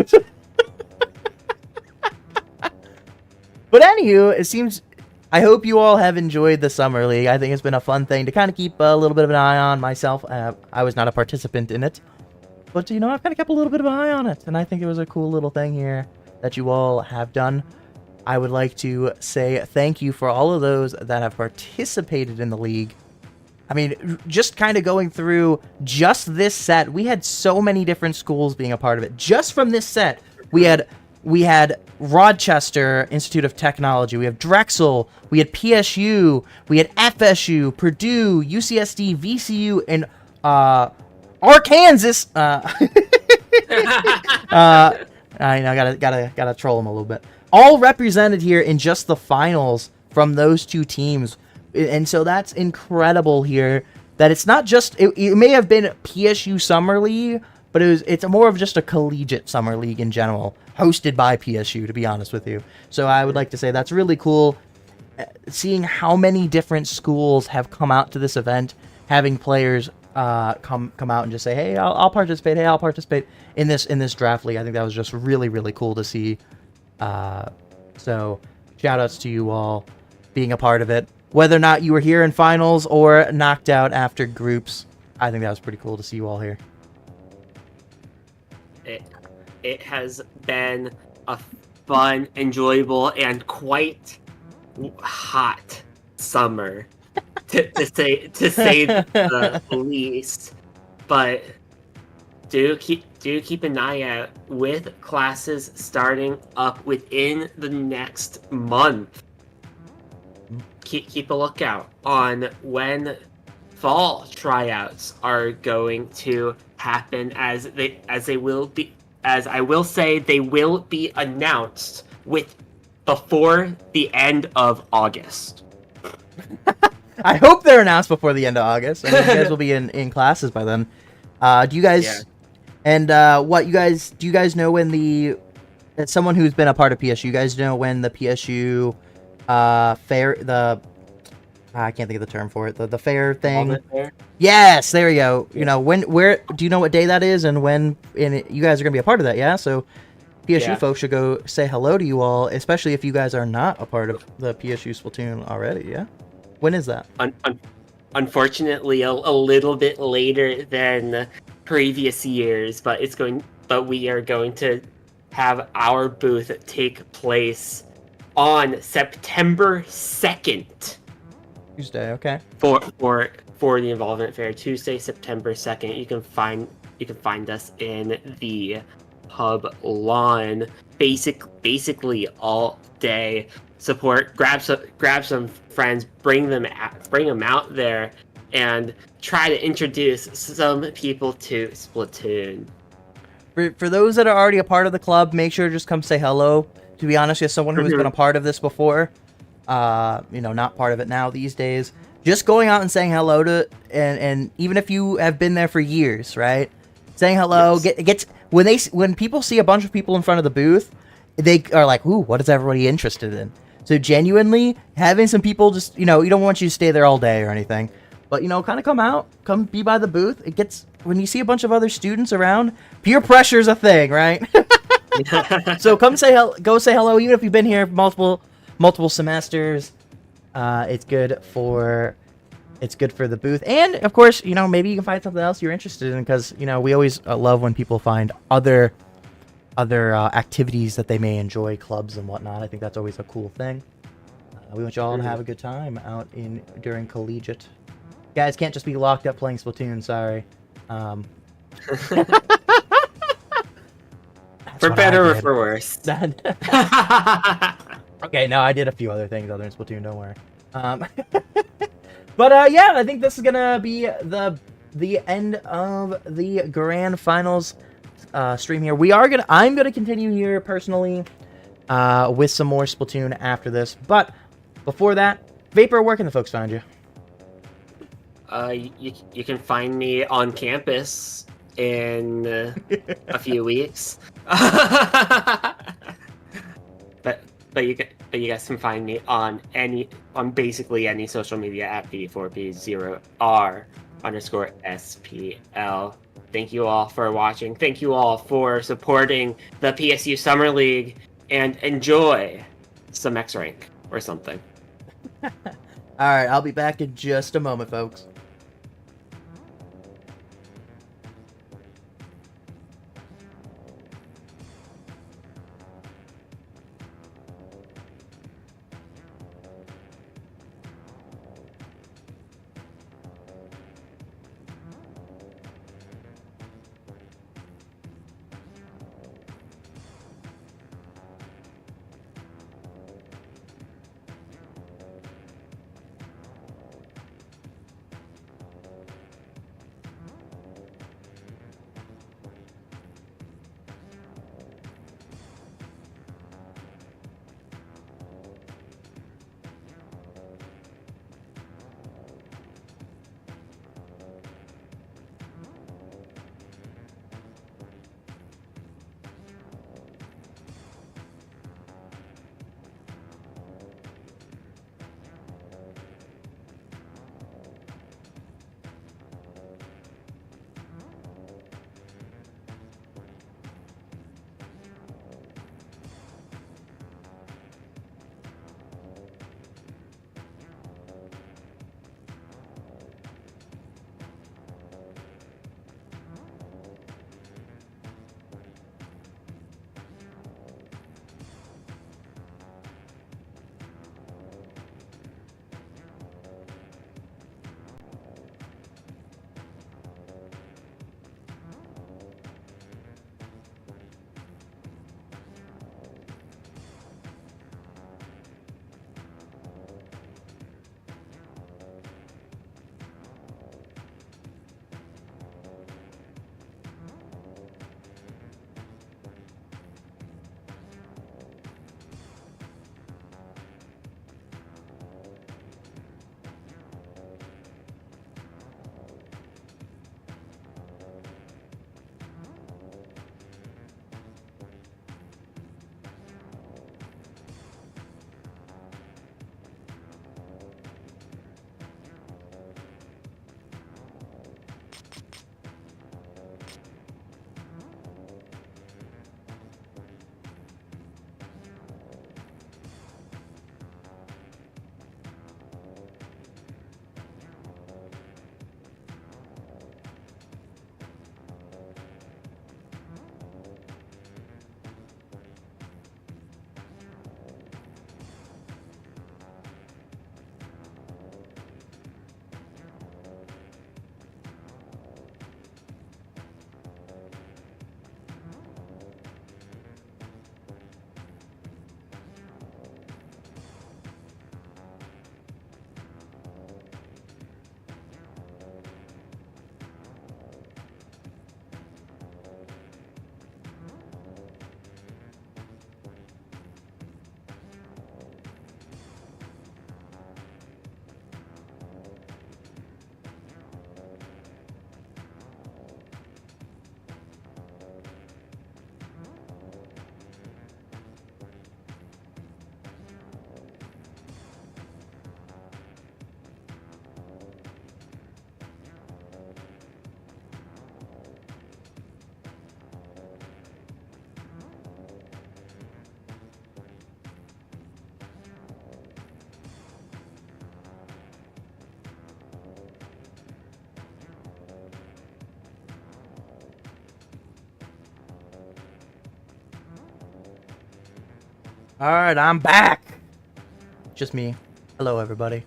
anywho, it seems. I hope you all have enjoyed the Summer League. I think it's been a fun thing to kind of keep a little bit of an eye on myself. I was not a participant in it, but I've kind of kept a little bit of an eye on it, and I think it was a cool little thing here that you all have done. I would like to say thank you for all of those that have participated in the league. I mean, just kind of going through just this set, we had so many different schools being a part of it. Just from this set, we had Rochester Institute of Technology, we have Drexel, we had PSU, we had FSU, Purdue, UCSD, VCU, and Arkansas. I know, gotta troll them a little bit. All represented here in just the finals from those two teams, and so that's incredible here. That it's not just it may have been PSU Summer League, but it's more of just a collegiate summer league in general, hosted by PSU, to be honest with you. So I would like to say that's really cool, seeing how many different schools have come out to this event, having players come out and just say, hey, I'll participate. Hey, I'll participate in this draft league. I think that was just really, really cool to see. So shout outs to you all being a part of it. Whether or not you were here in finals or knocked out after groups, I think that was pretty cool to see you all here. It has been a fun, enjoyable, and quite hot summer, to say the least. But do keep an eye out with classes starting up within the next month. Keep a lookout on when fall tryouts are going to happen, as I will say they will be announced before the end of August. I hope they're announced before the end of August. I mean, you guys will be in classes by then. Do you guys? Yeah. And do you guys know when as someone who's been a part of PSU, you guys know when the PSU fair, I can't think of the term for it. The fair thing. Fair? Yes, there you go. Where do you know what day that is and when? And you guys are gonna be a part of that, yeah. So PSU folks should go say hello to you all, especially if you guys are not a part of the PSU Splatoon already. Yeah. When is that? Unfortunately, a little bit later than previous years, but we are going to have our booth take place on September 2nd. Tuesday, okay. For the Involvement Fair, Tuesday, September 2nd. You can find us in the hub lawn, basically all day. Support, grab some friends, bring them out there, and try to introduce some people to Splatoon. For those that are already a part of the club, make sure to just come say hello. To be honest, as someone who has been a part of this before, not part of it now these days. Just going out and saying hello to, and even if you have been there for years, right? Saying hello, Yes. when people see a bunch of people in front of the booth, they are like, ooh, what is everybody interested in? So genuinely having some people just, you don't want you to stay there all day or anything, but kind of come be by the booth. It gets, when you see a bunch of other students around, peer pressure is a thing, right? So go say hello, even if you've been here multiple semesters. It's good for the booth, and of course, maybe you can find something else you're interested in, because we always love when people find other activities that they may enjoy, clubs and whatnot. I think that's always a cool thing. We want you all to have a good time during collegiate. Guys can't just be locked up playing Splatoon. Sorry. For better or for worse. Okay, no, I did a few other things other than Splatoon. Don't worry. But yeah, I think this is gonna be the end of the grand finals stream here. I'm gonna continue here personally with some more Splatoon after this. But before that, Vapor, where can the folks find you? You can find me on campus in a few weeks. But you guys can find me on basically any social media at P4P0R_SPL. Thank you all for watching. Thank you all for supporting the PSU Summer League, and enjoy some X rank or something. All right, I'll be back in just a moment, folks. Alright, I'm back! Just me. Hello, everybody.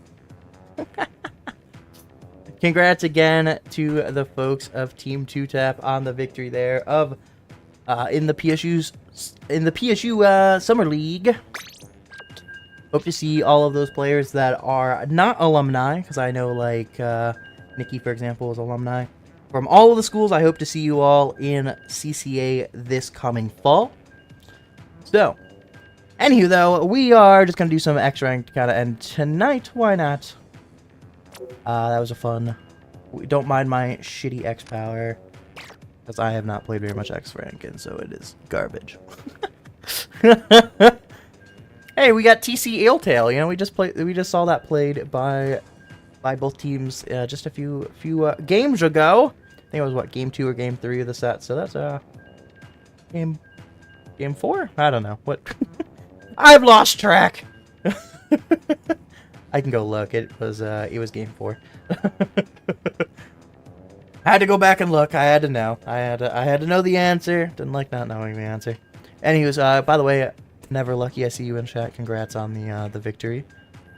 Congrats again to the folks of Team 2Tap on the victory there of in the PSU Summer League. Hope to see all of those players that are not alumni, because I know like Nikki, for example, is alumni. From all of the schools, I hope to see you all in CCA this coming fall. So, anywho, though, we are just going to do some X-Ranked kind of, and tonight, why not? That was a fun. Don't mind my shitty X-Power, because I have not played very much X-Rank, and so it is garbage. Hey, we got TC Eeltail, you know, we just saw that played by both teams just a few games ago. I think it was, what, game 2 or game 3 of the set, so that's game 4? I don't know. What? I've lost track! I can go look. It was game 4. I had to go back and look. I had to know. I had to know the answer. Didn't like not knowing the answer. Anyways, by the way, Never Lucky, I see you in chat. Congrats on the victory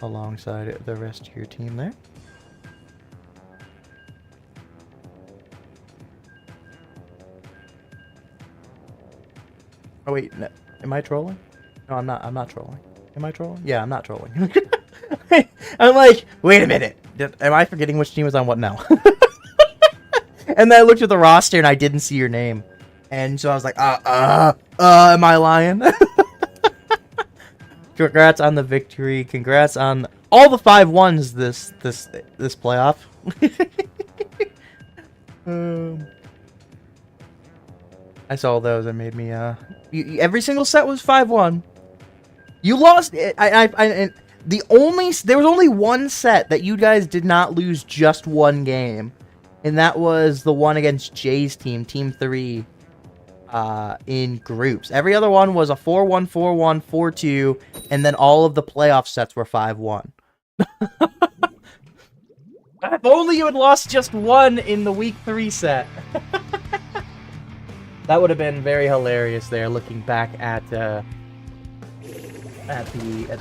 alongside the rest of your team there. Oh wait, no, am I trolling? No, I'm not. I'm not trolling. Am I trolling? Yeah, I'm not trolling. I'm like, wait a minute. Am I forgetting which team was on what now? And then I looked at the roster and I didn't see your name, and so I was like, am I lying? Congrats on the victory. Congrats on all the 5-1s this playoff. I saw those and made me every single set was 5-1. You lost it. There was only one set that you guys did not lose just one game, and that was the one against Jay's team, Team 3, in groups. Every other one was a 4-1, 4-1, 4-2, and then all of the playoff sets were 5-1. If only you had lost just one in the week 3 set. That would have been very hilarious there, looking back at the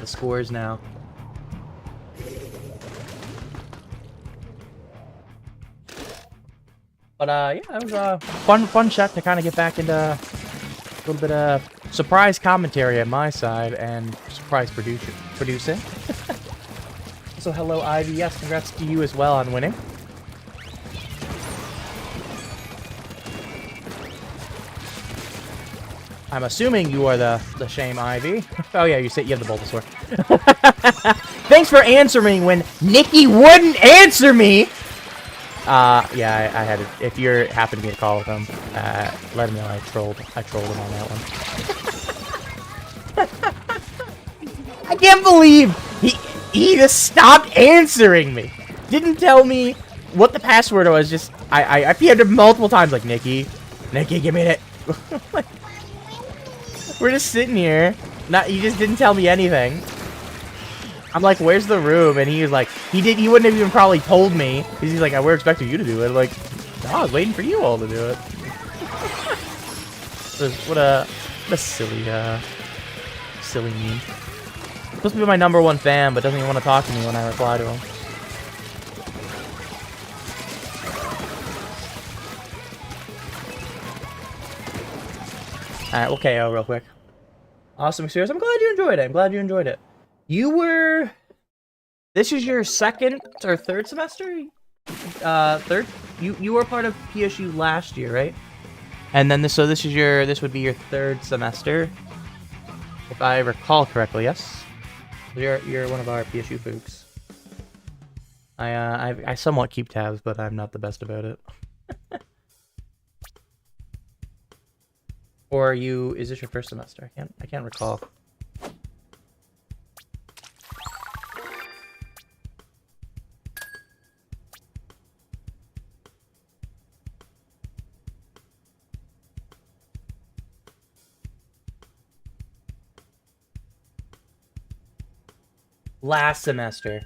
scores now. But yeah, it was a fun set to kind of get back into a little bit of surprise commentary on my side and surprise producing. So hello, Ivy. Yes, congrats to you as well on winning. I'm assuming you are the Shame Ivy. Oh yeah, you have the Bulbasaur. Thanks for answering when Nikki wouldn't answer me! Yeah, I had it. If you happened to be to call with him, let him know I trolled him on that one. I can't believe he just stopped answering me. Didn't tell me what the password was. Just I PM'd him multiple times like, Nikki, give me it. We're just sitting here. He just didn't tell me anything. I'm like, where's the room? And he was like, he wouldn't have even probably told me. Because he's like, we're expecting you to do it. I'm like, no, I was waiting for you all to do it. What a silly meme. Supposed to be my #1 fan, but doesn't even want to talk to me when I reply to him. Alright, we'll KO real quick. Awesome experience. I'm glad you enjoyed it. This is your second or third semester? Third? You were part of PSU last year, right? And then this would be your third semester, if I recall correctly. Yes, you're one of our PSU folks. I somewhat keep tabs, but I'm not the best about it. Or is this your first semester? I can't recall. Last semester.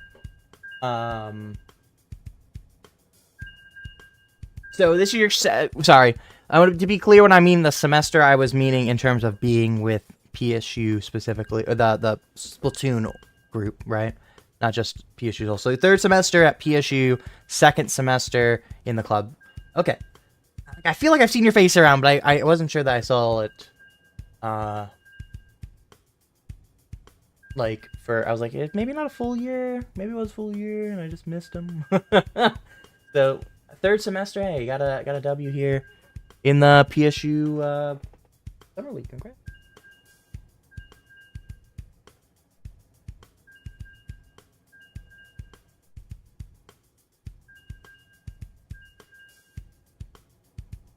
So this is your sorry. I want to be clear when I mean the semester, I was meaning in terms of being with PSU specifically, or the Splatoon group, right? Not just PSU. Also, third semester at PSU, second semester in the club. Okay. I feel like I've seen your face around, but I wasn't sure that I saw it. Like, I was like, maybe not a full year. Maybe it was a full year, and I just missed them. So, third semester, hey, got a W here in the PSU summer league. Congrats.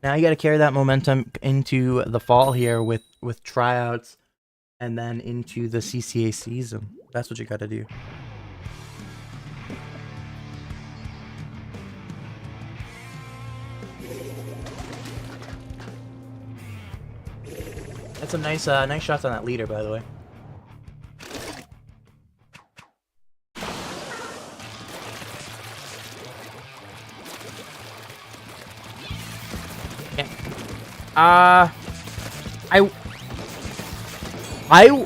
Now you got to carry that momentum into the fall here with tryouts, and then into the CCA season. That's what you got to do. That's a nice shots on that leader, by the way.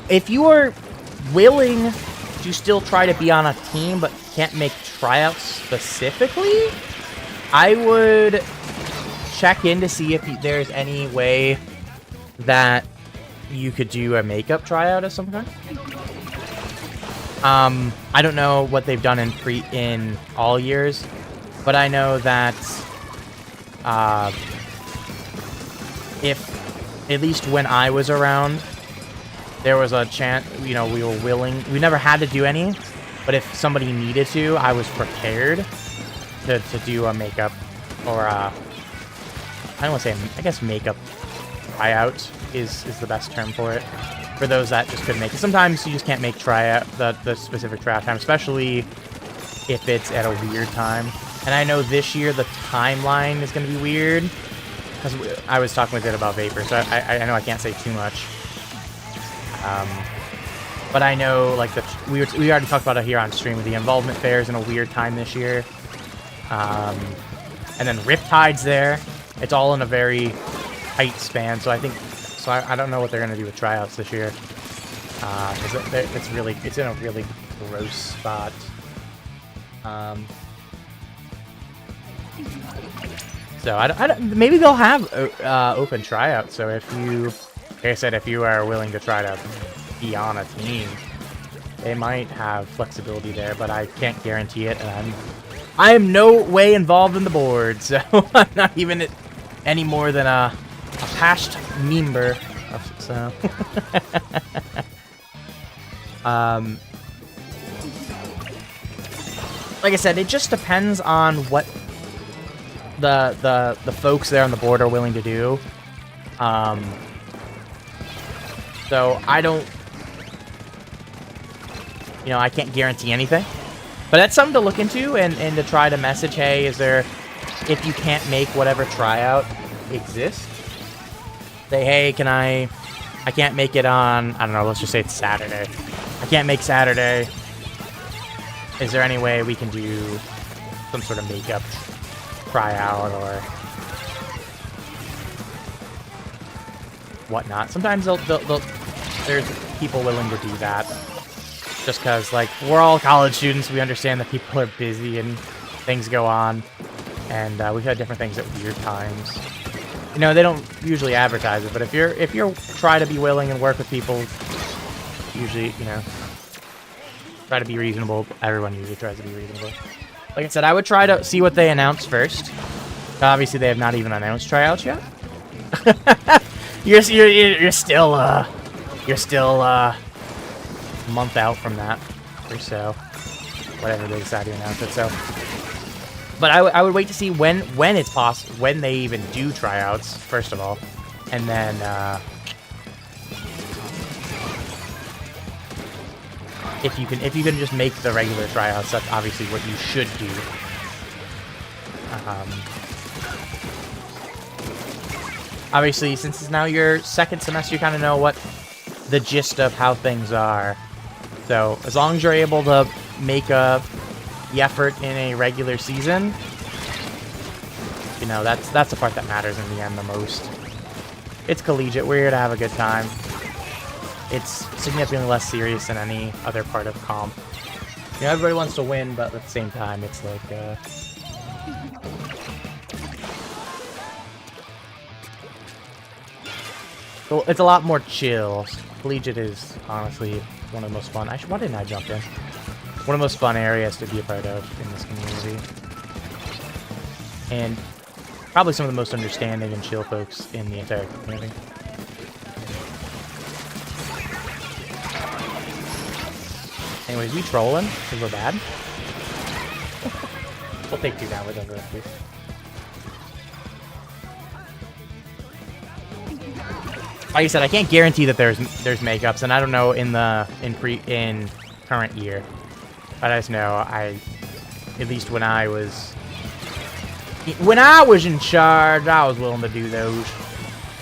If you are willing to still try to be on a team but can't make tryouts specifically, I would check in to see if there's any way that you could do a makeup tryout of some kind. I don't know what they've done in all years, but I know that if at least when I was around, there was a chance, we were willing. We never had to do any, but if somebody needed to, I was prepared to do a makeup or I don't want to say, I guess makeup tryout is the best term for it. For those that just couldn't make it. Sometimes you just can't make tryout, the specific tryout time, especially if it's at a weird time. And I know this year the timeline is going to be weird, because I was talking with it about Vapor, so I know I can't say too much. But I know, like, we already talked about it here on stream with the involvement fairs in a weird time this year. And then Riptide's there. It's all in a very tight span, so I think, I don't know what they're going to do with tryouts this year. It's in a really gross spot. So maybe they'll have open tryouts. So if you, like I said, if you are willing to try to be on a team, they might have flexibility there, but I can't guarantee it. And I am no way involved in the board, so I'm not even any more than a past member. So, like I said, it just depends on what the folks there on the board are willing to do. So I don't, I can't guarantee anything, but that's something to look into and to try to message, hey, if you can't make whatever tryout exists, say, hey, I can't make it on, I don't know, let's just say it's Saturday. I can't make Saturday. Is there any way we can do some sort of makeup tryout or whatnot? Sometimes there's people willing to do that. Just because, like, we're all college students, we understand that people are busy and things go on. And we've had different things at weird times. They don't usually advertise it, but if you're try to be willing and work with people, usually, try to be reasonable. Everyone usually tries to be reasonable. Like I said, I would try to see what they announce first. Obviously, they have not even announced tryouts yet. You're still a month out from that, or so. Whatever they decide to announce it. So. But I would wait to see when it's possible, when they even do tryouts, first of all, and then if you can just make the regular tryouts, that's obviously what you should do. Obviously, since it's now your second semester, you kind of know what the gist of how things are. So as long as you're able to make the effort in a regular season, that's the part that matters in the end the most. It's collegiate. We're here to have a good time. it's significantly less serious than any other part of comp. You know, everybody wants to win, but at the same time, it's like, well, it's a lot more chill. Collegiate is honestly one of the most fun. Why didn't I jump in? One of the most fun areas to be a part of in this community. And probably some of the most understanding and chill folks in the entire community. Anyways, we trolling because we're bad. We'll take 2 down with them, please. Like I said, I can't guarantee that there's makeups, and I don't know in current year. But I just know at least when I was in charge, I was willing to do those.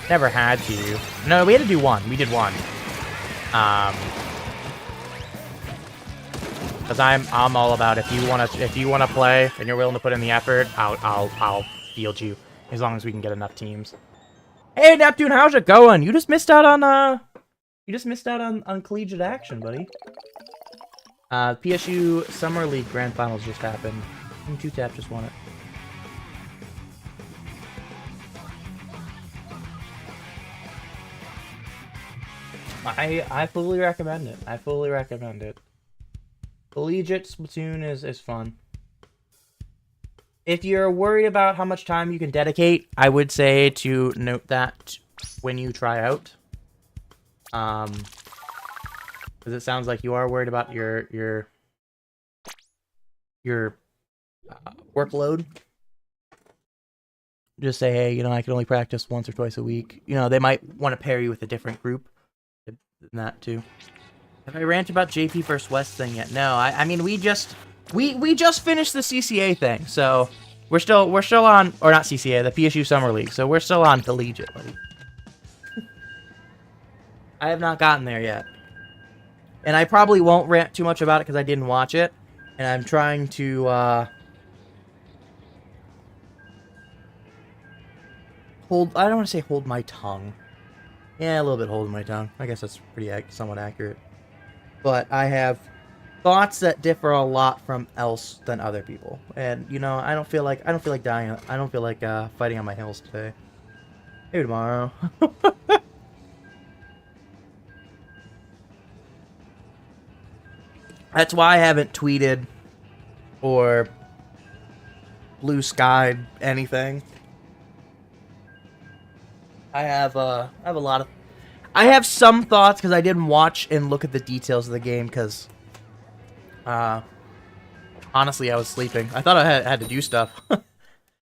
Never had to. No, we had to do one. We did one. Because I'm all about if you wanna play and you're willing to put in the effort, I'll field you as long as we can get enough teams. Hey Neptune, how's it going? You just missed out on collegiate action, buddy. PSU Summer League Grand Finals just happened. 2Tap just won it. I fully recommend it. I fully recommend it. Collegiate Splatoon is fun. If you're worried about how much time you can dedicate, I would say to note that when you try out. Because it sounds like you are worried about your workload. Just say, hey, you know, I can only practice once or twice a week. You know, they might want to pair you with a different group. Than that too. Have I ranted about JP vs West thing yet? No, I mean we just finished the CCA thing, so we're still on, or not CCA, the PSU Summer League, so we're still on collegiate, buddy. I have not gotten there yet. And I probably won't rant too much about it because I didn't watch it. And I'm trying to hold, I don't want to say hold my tongue. Yeah, a little bit holding my tongue. I guess that's pretty somewhat accurate. But I have thoughts that differ a lot from else than other people. And you know, I don't feel like dying. I don't feel like fighting on my heels today. Maybe tomorrow. That's why I haven't tweeted or blue skied anything. I have a lot of... I have some thoughts because I didn't watch and look at the details of the game because... honestly, I was sleeping. I thought I had to do stuff.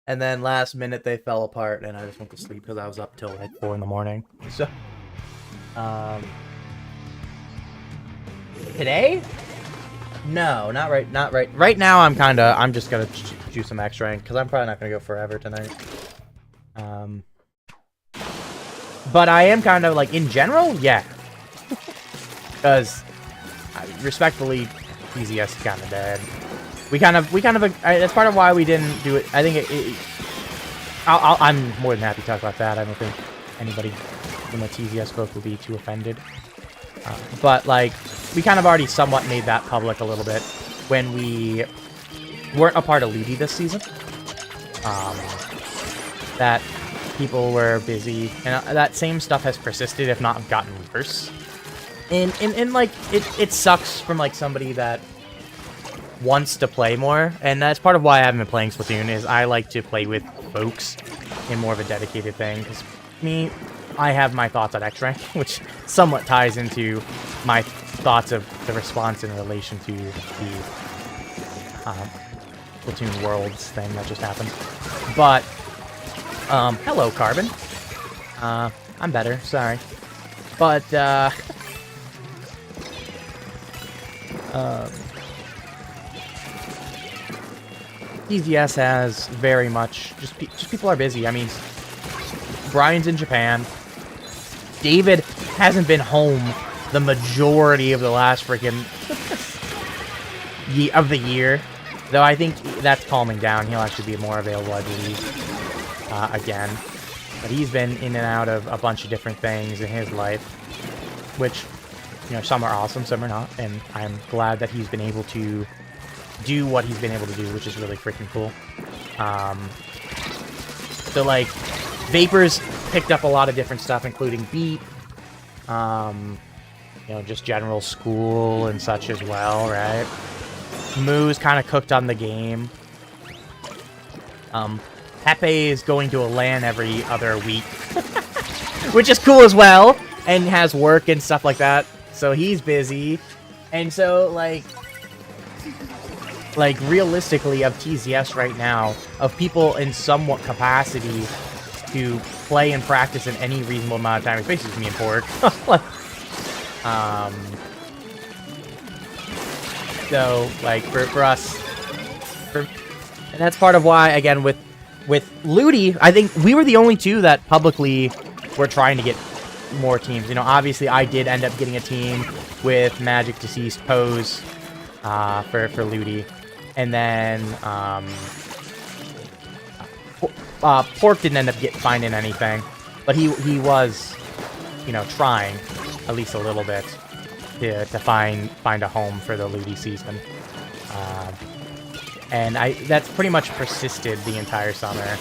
And then last minute they fell apart and I just went to sleep because I was up till like 4 in the morning. So... today? No, not right. Right now, I'm just gonna do some X rank because I'm probably not gonna go forever tonight. But I am kind of like in general, yeah. Because respectfully, PZS is kind of dead. We kind of. That's part of why we didn't do it. I think I'm more than happy to talk about that. I don't think anybody from the TZS folk will be too offended. But like. We kind of already somewhat made that public a little bit when we weren't a part of Ludi this season. That people were busy, and that same stuff has persisted, if not gotten worse. And like, it sucks from like somebody that wants to play more, and that's part of why I haven't been playing Splatoon, is I like to play with folks in more of a dedicated thing, because I have my thoughts on X-Rank, which somewhat ties into my thoughts of the response in relation to the Splatoon Worlds thing that just happened. But, hello, Carbon. I'm better, sorry. But, TZS has very much, just people are busy. I mean, Brian's in Japan. David hasn't been home the majority of the last freaking of the year, though I think that's calming down. He'll actually be more available, I believe, again. But he's been in and out of a bunch of different things in his life, which you know, some are awesome, some are not, and I'm glad that he's been able to do what he's been able to do, which is really freaking cool. So, like, Vapors picked up a lot of different stuff, including beat, you know, just general school and such as well, right? Moo's kind of cooked on the game. Pepe is going to a LAN every other week, which is cool as well, and has work and stuff like that, so he's busy. And so, like realistically, of TZS right now, of people in somewhat capacity to play and practice in any reasonable amount of time, it's basically me and Pork. So, like, for us, and that's part of why, again, with Ludi, I think we were the only two that publicly were trying to get more teams. You know, obviously, I did end up getting a team with Magic Deceased Pose for Ludi. And then, Pork didn't end up finding anything, but he was, you know, trying at least a little bit to find a home for the Ludi season. And that's pretty much persisted the entire summer.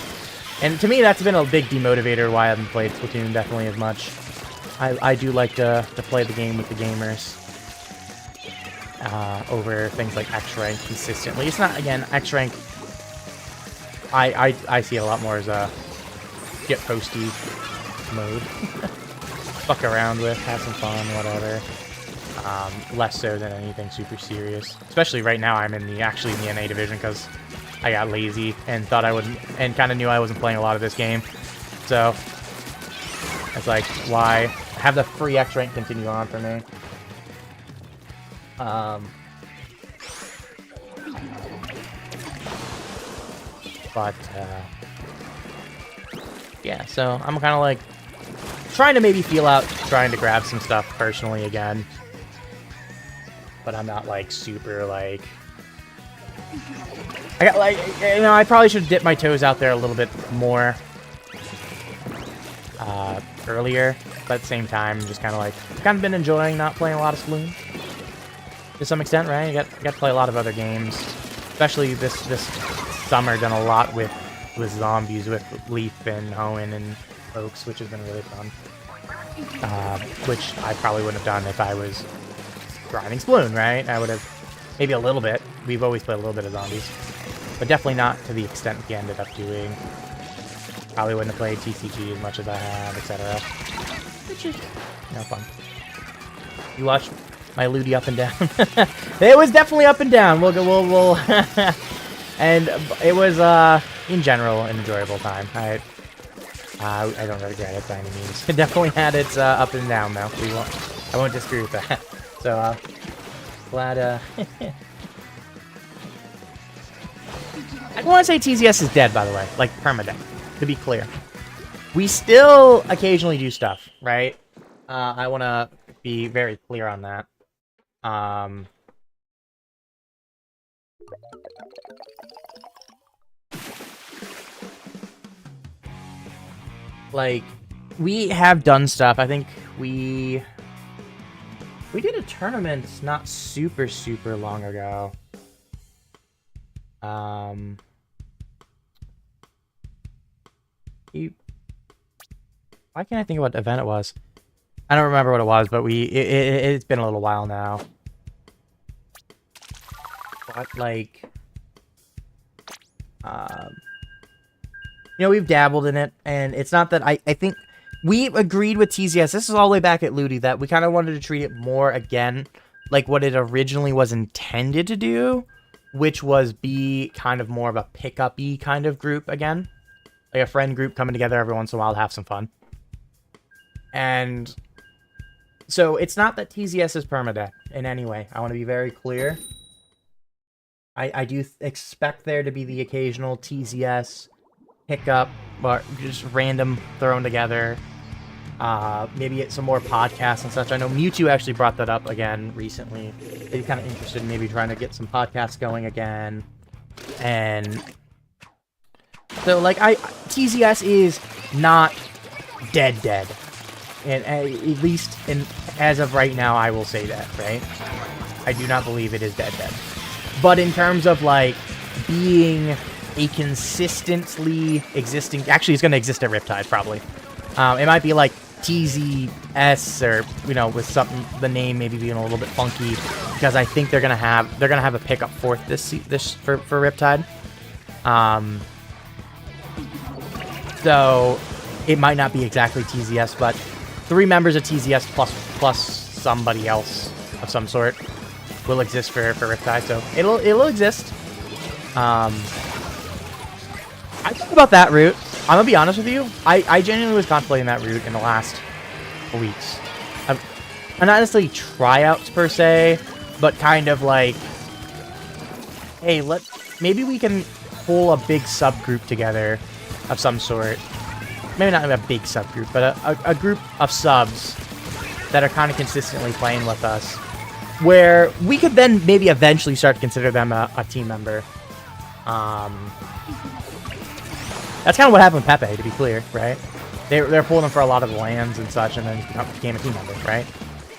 And to me, that's been a big demotivator why I haven't played Splatoon definitely as much. I do like to play the game with the gamers. Over things like X-Rank consistently. It's not, again, X-Rank, I see it a lot more as a get posty mode. Fuck around with, have some fun, whatever. Less so than anything super serious. Especially right now, I'm actually in the NA division because I got lazy and thought I wouldn't, and kind of knew I wasn't playing a lot of this game. So, it's like, why have the free X-Rank continue on for me? Yeah, so I'm kind of like trying to maybe feel out, trying to grab some stuff personally again, but I'm not like super like, I got like, you know, I probably should dip my toes out there a little bit more earlier, but at the same time, just kind of like, kind of been enjoying not playing a lot of Splatoon. To some extent, right? You got to play a lot of other games, especially this summer. Done a lot with zombies, with Leaf and Hoenn and folks, which has been really fun. Which I probably wouldn't have done if I was grinding Splatoon, right? I would have maybe a little bit. We've always played a little bit of zombies, but definitely not to the extent we ended up doing. Probably wouldn't have played TCG as much as I have, etc. Which is, you know, fun. You watched my Ludi up and down. It was definitely up and down. We'll and it was in general an enjoyable time. I don't regret it by any means. It definitely had its up and down though. I won't disagree with that. So glad. I don't want to say TZS is dead, by the way, like permadeath. To be clear, we still occasionally do stuff, right? I want to be very clear on that. Like, we have done stuff. I think we did a tournament not super long ago. Why can't I think of what event it was? I don't remember what it was, but it's been a little while now. But like, you know, we've dabbled in it, and it's not that I think we agreed with TZS. This is all the way back at Ludi that we kind of wanted to treat it more again like what it originally was intended to do, which was be kind of more of a pick-up-y kind of group again, like a friend group coming together every once in a while to have some fun. And so it's not that TZS is permadeath in any way. I want to be very clear. I do expect there to be the occasional TZS pickup, or just random thrown together. Maybe get some more podcasts and such. I know Mewtwo actually brought that up again recently. He's kind of interested in maybe trying to get some podcasts going again. And so, like, TZS is not dead. And at least as of right now, I will say that, right? I do not believe it is dead. But in terms of, like, being a consistently existing... Actually, it's going to exist at Riptide, probably. It might be, like, TZS or, you know, with something... The name maybe being a little bit funky. Because I think they're going to have... They're going to have a pickup fourth for Riptide. So, it might not be exactly TZS, but 3 members of TZS plus somebody else of some sort will exist for Riptide, so it'll exist. I thought about that route. I'm gonna be honest with you. I genuinely was contemplating that route in the last weeks. And not necessarily tryouts per se, but kind of like, hey, maybe we can pull a big subgroup together of some sort. Maybe not a big subgroup, but a group of subs that are kind of consistently playing with us, where we could then maybe eventually start to consider them a team member. That's kind of what happened with Pepe, to be clear, right? They're pulling him for a lot of the lands and such, and then he became a team member, right?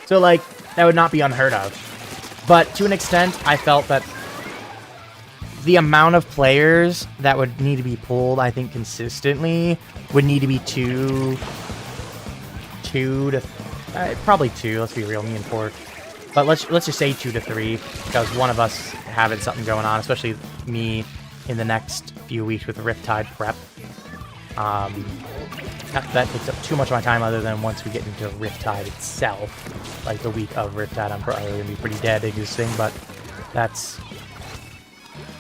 So, like, that would not be unheard of. But to an extent, I felt that the amount of players that would need to be pulled, I think, consistently would need to be two to probably 2. Let's be real, me and Pork. But let's just say 2 to 3, because one of us having something going on, especially me in the next few weeks with the Riptide prep. That takes up too much of my time, other than once we get into Riptide itself. Like the week of Riptide, I'm probably gonna be pretty dead existing, but that's,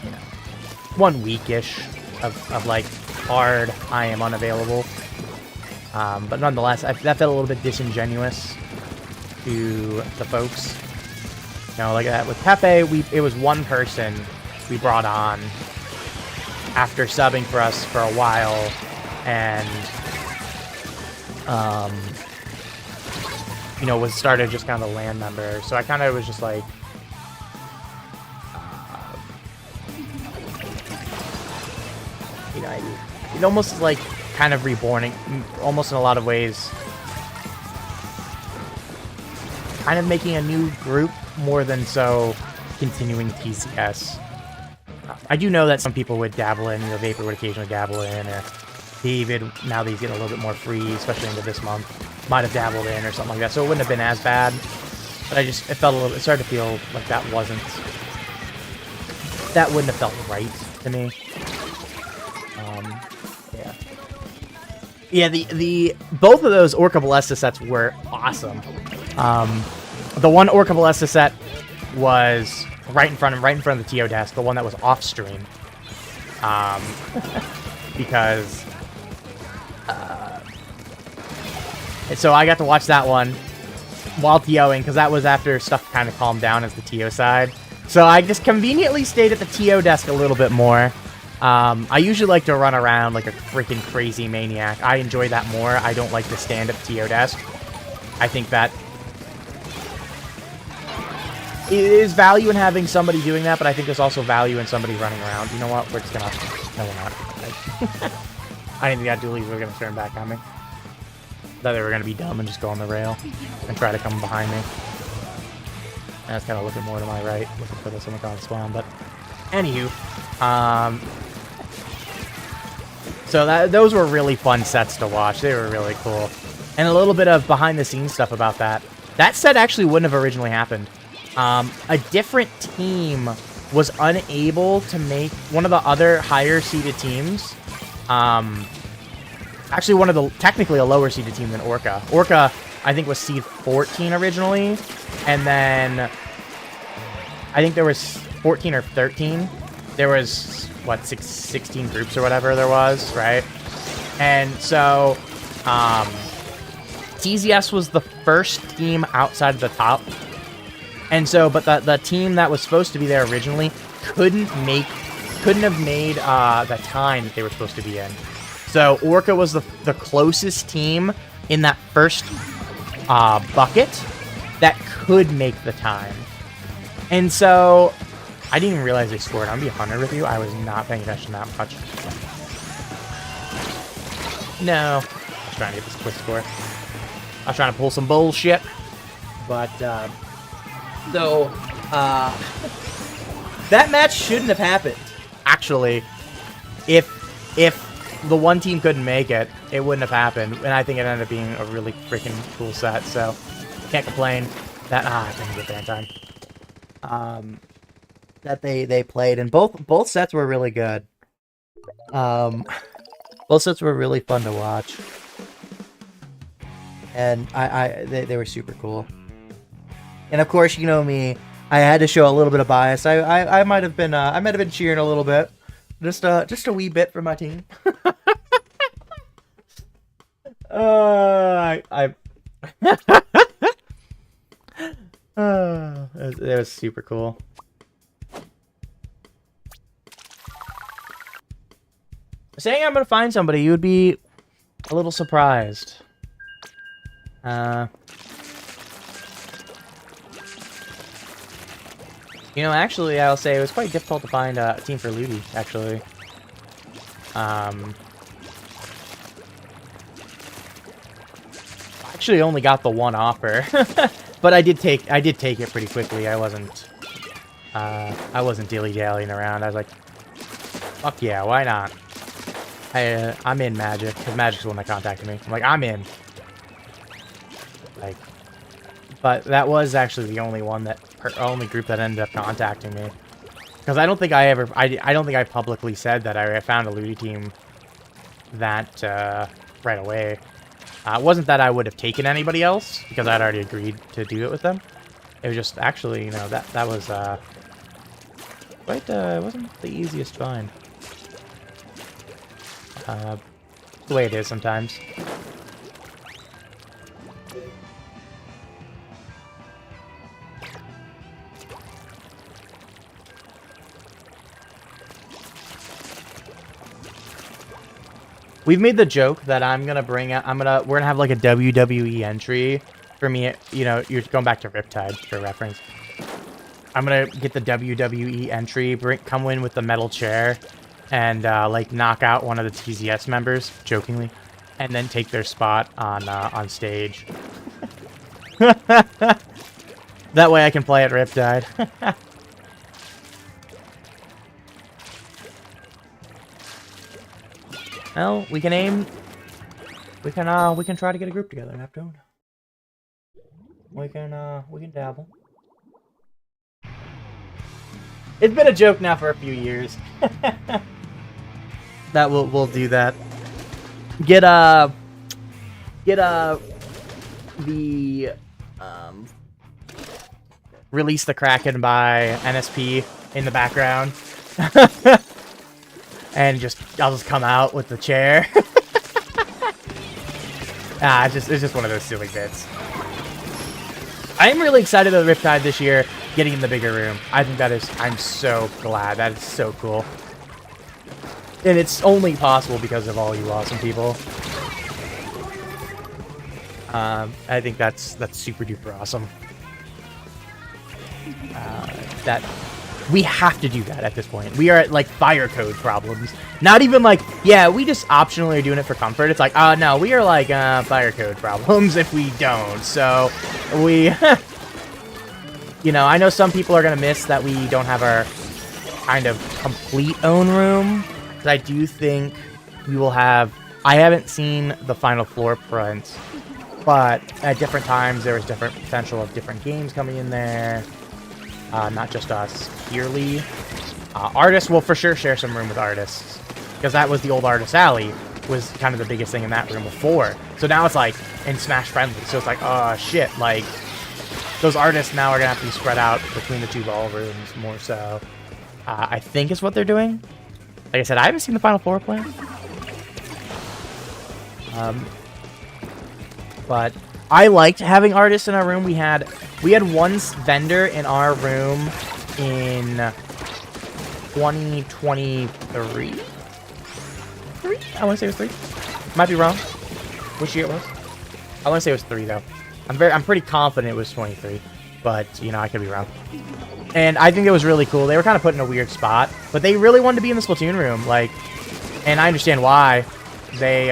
you know, 1 week-ish of like hard I am unavailable. But nonetheless, that felt a little bit disingenuous to the folks. You know, like that with Pepe, it was one person we brought on after subbing for us for a while, and you know, was started just kind of a land member. So I kind of was just like, you know, it almost like kind of reborning, almost in a lot of ways, kind of making a new group more than so continuing TCS. I do know that some people would dabble in, you know, Vapor would occasionally dabble in, or David, now that he's getting a little bit more free, especially into this month, might have dabbled in or something like that, so it wouldn't have been as bad. But it started to feel like that wouldn't have felt right to me. Yeah, the both of those Orca Ballista sets were awesome. The one Orca Ballista set was right in front of the TO desk, the one that was off stream. Because so I got to watch that one while TOing, because that was after stuff kind of calmed down as the TO side. So I just conveniently stayed at the TO desk a little bit more. I usually like to run around like a freaking crazy maniac. I enjoy that more. I don't like to stand at the TO desk. I think that it is value in having somebody doing that, but I think there's also value in somebody running around. You know what? We're just gonna... No, we're not. I didn't think that dualies were gonna turn back on me. Thought they were gonna be dumb and just go on the rail and try to come behind me. And I was kind of looking more to my right, looking for this Omicron spawn, but... Anywho, so those were really fun sets to watch. They were really cool. And a little bit of behind-the-scenes stuff about that. That set actually wouldn't have originally happened. A different team was unable to make one of the other higher-seeded teams. Actually, one of the technically a lower-seeded team than Orca. Orca, I think, was seed 14 originally, and then I think there was 14 or 13. There was, what, 16 groups or whatever there was, right? And so, TZS was the first team outside of the top. And so, but the team that was supposed to be there originally couldn't have made the time that they were supposed to be in. So Orca was the closest team in that first bucket that could make the time. And so I didn't even realize they scored. I'm gonna be 100 with you. I was not paying attention that much. No. Just trying to get this quick score. I was trying to pull some bullshit. But, that match shouldn't have happened. Actually, if the one team couldn't make it, it wouldn't have happened. And I think it ended up being a really freaking cool set. So, can't complain. That I didn't get fan time. That they played, and both sets were really good. Both sets were really fun to watch, and they were super cool. And of course, you know me, I had to show a little bit of bias. I might have been cheering a little bit, just a wee bit for my team. It was super cool. Saying I'm gonna find somebody, you would be a little surprised. You know, actually, I'll say it was quite difficult to find a team for Ludi, actually. Actually only got the one offer. But I did take it pretty quickly. I wasn't dilly-dallying around. I was like, fuck yeah, why not? I'm in Magic, because Magic's the one that contacted me. I'm like, I'm in. Like, but that was actually the only one only group that ended up contacting me. Because I don't think I don't think I publicly said that I found a Ludi team that right away. It wasn't that I would have taken anybody else, because I'd already agreed to do it with them. It was just, actually, you know, that was quite, it wasn't the easiest find. The way it is sometimes. We've made the joke that we're gonna have like a WWE entry for me. You know, you're going back to Riptide for reference. I'm gonna get the WWE entry, come in with the metal chair, and like knock out one of the TZS members, jokingly, and then take their spot on stage. That way I can play at Riptide. Well, we can aim. We can try to get a group together, Neptune. We can dabble. It's been a joke now for a few years. That we'll do that. Get Release the Kraken by NSP in the background. And I'll just come out with the chair. It's just one of those silly bits. I'm really excited about Riptide this year, getting in the bigger room. I'm so glad. That is so cool. And it's only possible because of all you awesome people. I think that's super duper awesome. We have to do that at this point. We are at, like, fire code problems. Not even like, yeah, we just optionally are doing it for comfort. It's like, no, we are like, fire code problems if we don't. So, we... You know, I know some people are going to miss that we don't have our kind of complete own room. But I do think we will have... I haven't seen the final floor print. But at different times, there was different potential of different games coming in there. Not just us, purely. Artists will for sure share some room with artists. Because that was the old Artist Alley, was kind of the biggest thing in that room before. So now it's like, in Smash Friendly. So it's like, oh shit, like, those artists now are going to have to be spread out between the two ballrooms more so. I think is what they're doing. Like I said, I haven't seen the final floor plan. But I liked having artists in our room. We had one vendor in our room in 2023. I want to say it was 3. Might be wrong. Which year it was? I want to say it was 3 though. I'm pretty confident it was 23, but you know I could be wrong. And I think it was really cool. They were kind of put in a weird spot, but they really wanted to be in the Splatoon room, like, and I understand why. They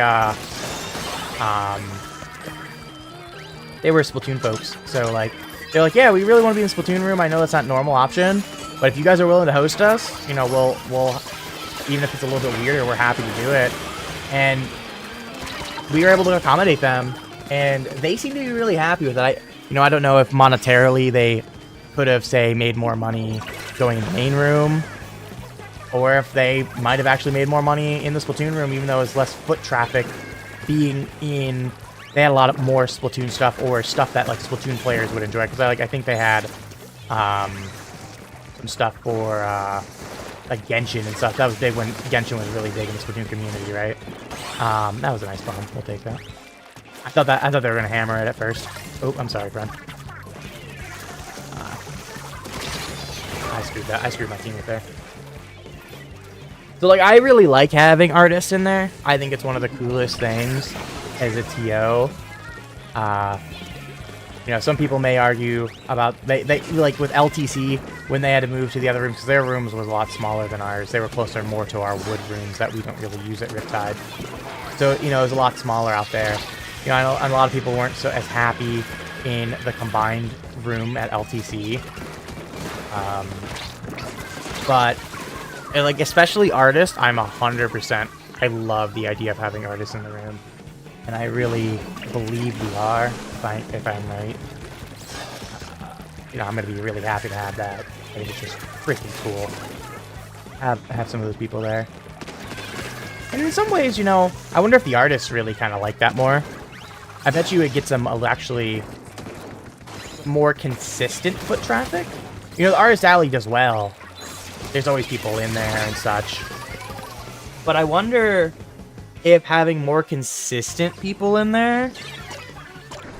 they were Splatoon folks. So, like, they're like, yeah, we really want to be in the Splatoon room. I know that's not a normal option, but if you guys are willing to host us, you know, we'll even if it's a little bit weirder, we're happy to do it. And we were able to accommodate them, and they seem to be really happy with it. I don't know if monetarily they could have, say, made more money going in the main room, or if they might have actually made more money in the Splatoon room, even though it was less foot traffic being in. They had a lot more Splatoon stuff, or stuff that like Splatoon players would enjoy. Because I think they had some stuff for like Genshin and stuff. That was big when Genshin was really big in the Splatoon community, right? That was a nice bomb. We'll take that. I thought they were gonna hammer it at first. Oh, I'm sorry, friend. I screwed that. I screwed my teammate there. So, like, I really like having artists in there. I think it's one of the coolest things as a TO. Some people may argue about they like with LTC when they had to move to the other rooms, because their rooms was a lot smaller than ours. They were closer more to our wood rooms that we don't really use at Riptide. So, it was a lot smaller out there. I know a lot of people weren't as happy in the combined room at LTC. But like, especially artists, I'm 100%. I love the idea of having artists in the room, and I really believe we are. If I'm right, I'm gonna be really happy to have that. I think it's just freaking cool. Have some of those people there, and in some ways, I wonder if the artists really kind of like that more. I bet you it gets them actually more consistent foot traffic. The Artist Alley does well. There's always people in there and such. But I wonder if having more consistent people in there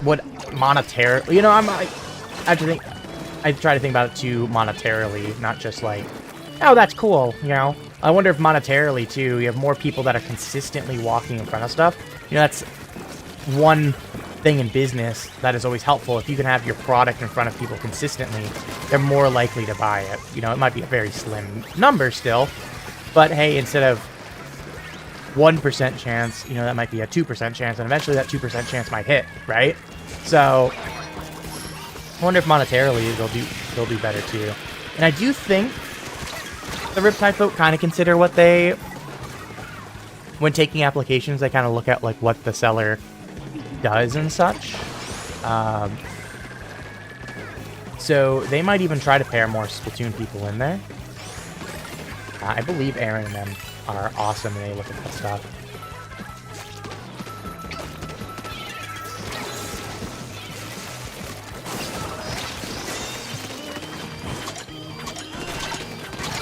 would monetarily... I try to think about it too monetarily, not just like, oh, that's cool, I wonder if monetarily, too, you have more people that are consistently walking in front of stuff. That's one thing in business that is always helpful. If you can have your product in front of people consistently, they're more likely to buy it. It might be a very slim number still, but hey, instead of 1% chance, that might be a 2% chance, and eventually that 2% chance might hit, right? So I wonder if monetarily they'll do better too. And I do think the Riptide folk kind of consider what they, when taking applications, they kind of look at like what the seller does and such. So they might even try to pair more Splatoon people in there. I believe Aaron and them are awesome and they look at that stuff.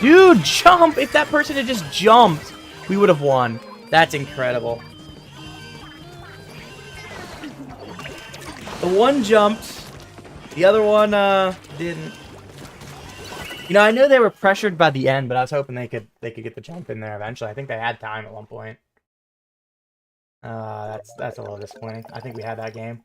Dude, jump! If that person had just jumped, we would have won. That's incredible. The one jumped, the other one didn't. I know they were pressured by the end, but I was hoping they could get the jump in there eventually. I think they had time at one point. That's a little disappointing. I think we had that game.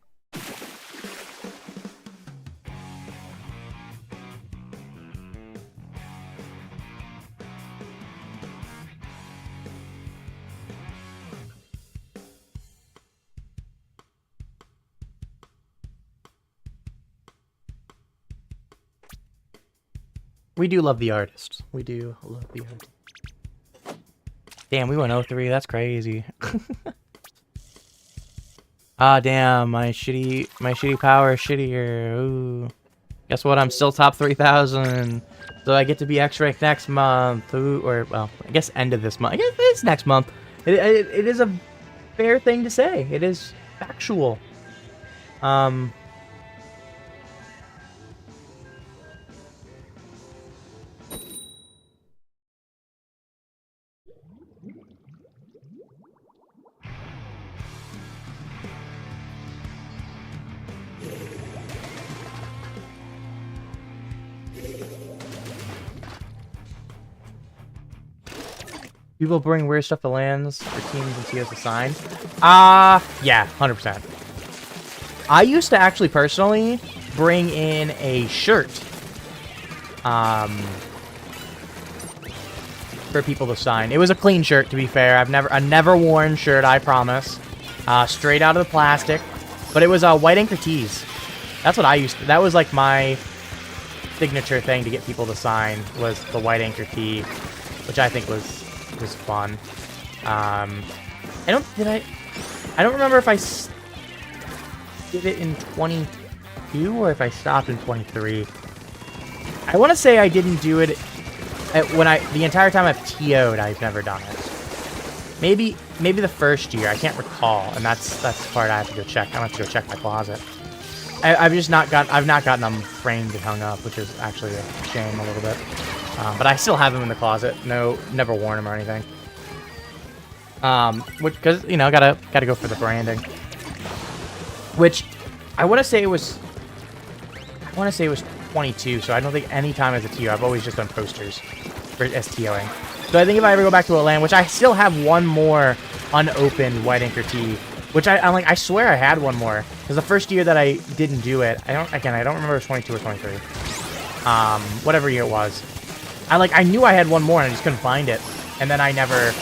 We do love the artists. We do love the artists. Damn, we went 0-3. That's crazy. Ah, damn. My shitty power is shittier. Ooh. Guess what? I'm still top 3,000. So I get to be X-ranked next month. Ooh, or, well, I guess end of this month. I guess it's next month. It is a fair thing to say. It is factual. People bring weird stuff to lands for teams and TOs assigned. Yeah, 100%. I used to actually personally bring in a shirt for people to sign. It was a clean shirt, to be fair. I've never worn shirt, I promise. Straight out of the plastic. But it was white anchor tees. That's what I used to. That was like my signature thing to get people to sign, was the white anchor tee, which I think was fun. I don't remember if I did it in 22 or if I stopped in 23. I want to say I didn't do it the entire time I've TO'd. I've never done it. Maybe the first year. I can't recall, and that's the part I have to go check. I'm gonna have to go check my closet. I've not gotten them framed and hung up, which is actually a shame a little bit. But I still have them in the closet. No, never worn them or anything. Because you know, gotta go for the branding. Which I want to say it was 22. So I don't think any time as a TO. I've always just done posters for STOing. So I think if I ever go back to Atlanta, which I still have one more unopened white anchor tee, which I'm like, I swear I had one more, because the first year that I didn't do it, I don't remember if it was 22 or 23. Whatever year it was. I knew I had one more and I just couldn't find it. And then I never,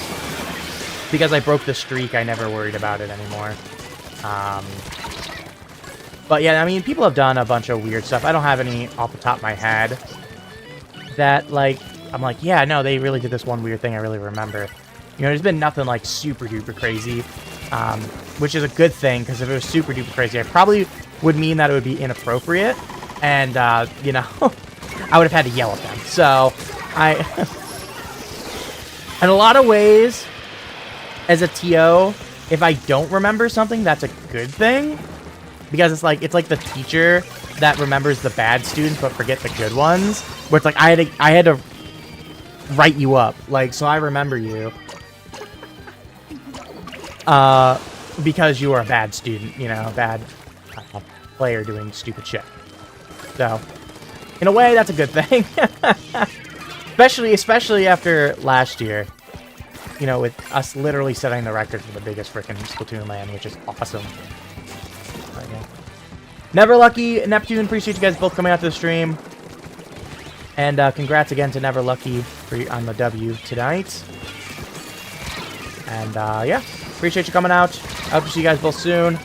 because I broke the streak, I never worried about it anymore. But yeah, I mean, people have done a bunch of weird stuff. I don't have any off the top of my head that, like, I'm like, yeah, no, they really did this one weird thing I really remember. You know, there's been nothing, like, super duper crazy, which is a good thing, because if it was super duper crazy, I probably would mean that it would be inappropriate, and, you know, I would have had to yell at them. So, in a lot of ways, as a TO, if I don't remember something, that's a good thing, because it's like the teacher that remembers the bad students but forget the good ones, where it's like I had to write you up, like, so I remember you because you were a bad student, you know, a bad player doing stupid shit. So in a way, that's a good thing. especially after last year, you know, with us literally setting the record for the biggest freaking Splatoon LAN, which is awesome. But, yeah. Never Lucky, Neptune, appreciate you guys both coming out to the stream. And congrats again to Never Lucky on the W tonight. And yeah, appreciate you coming out. I hope to see you guys both soon.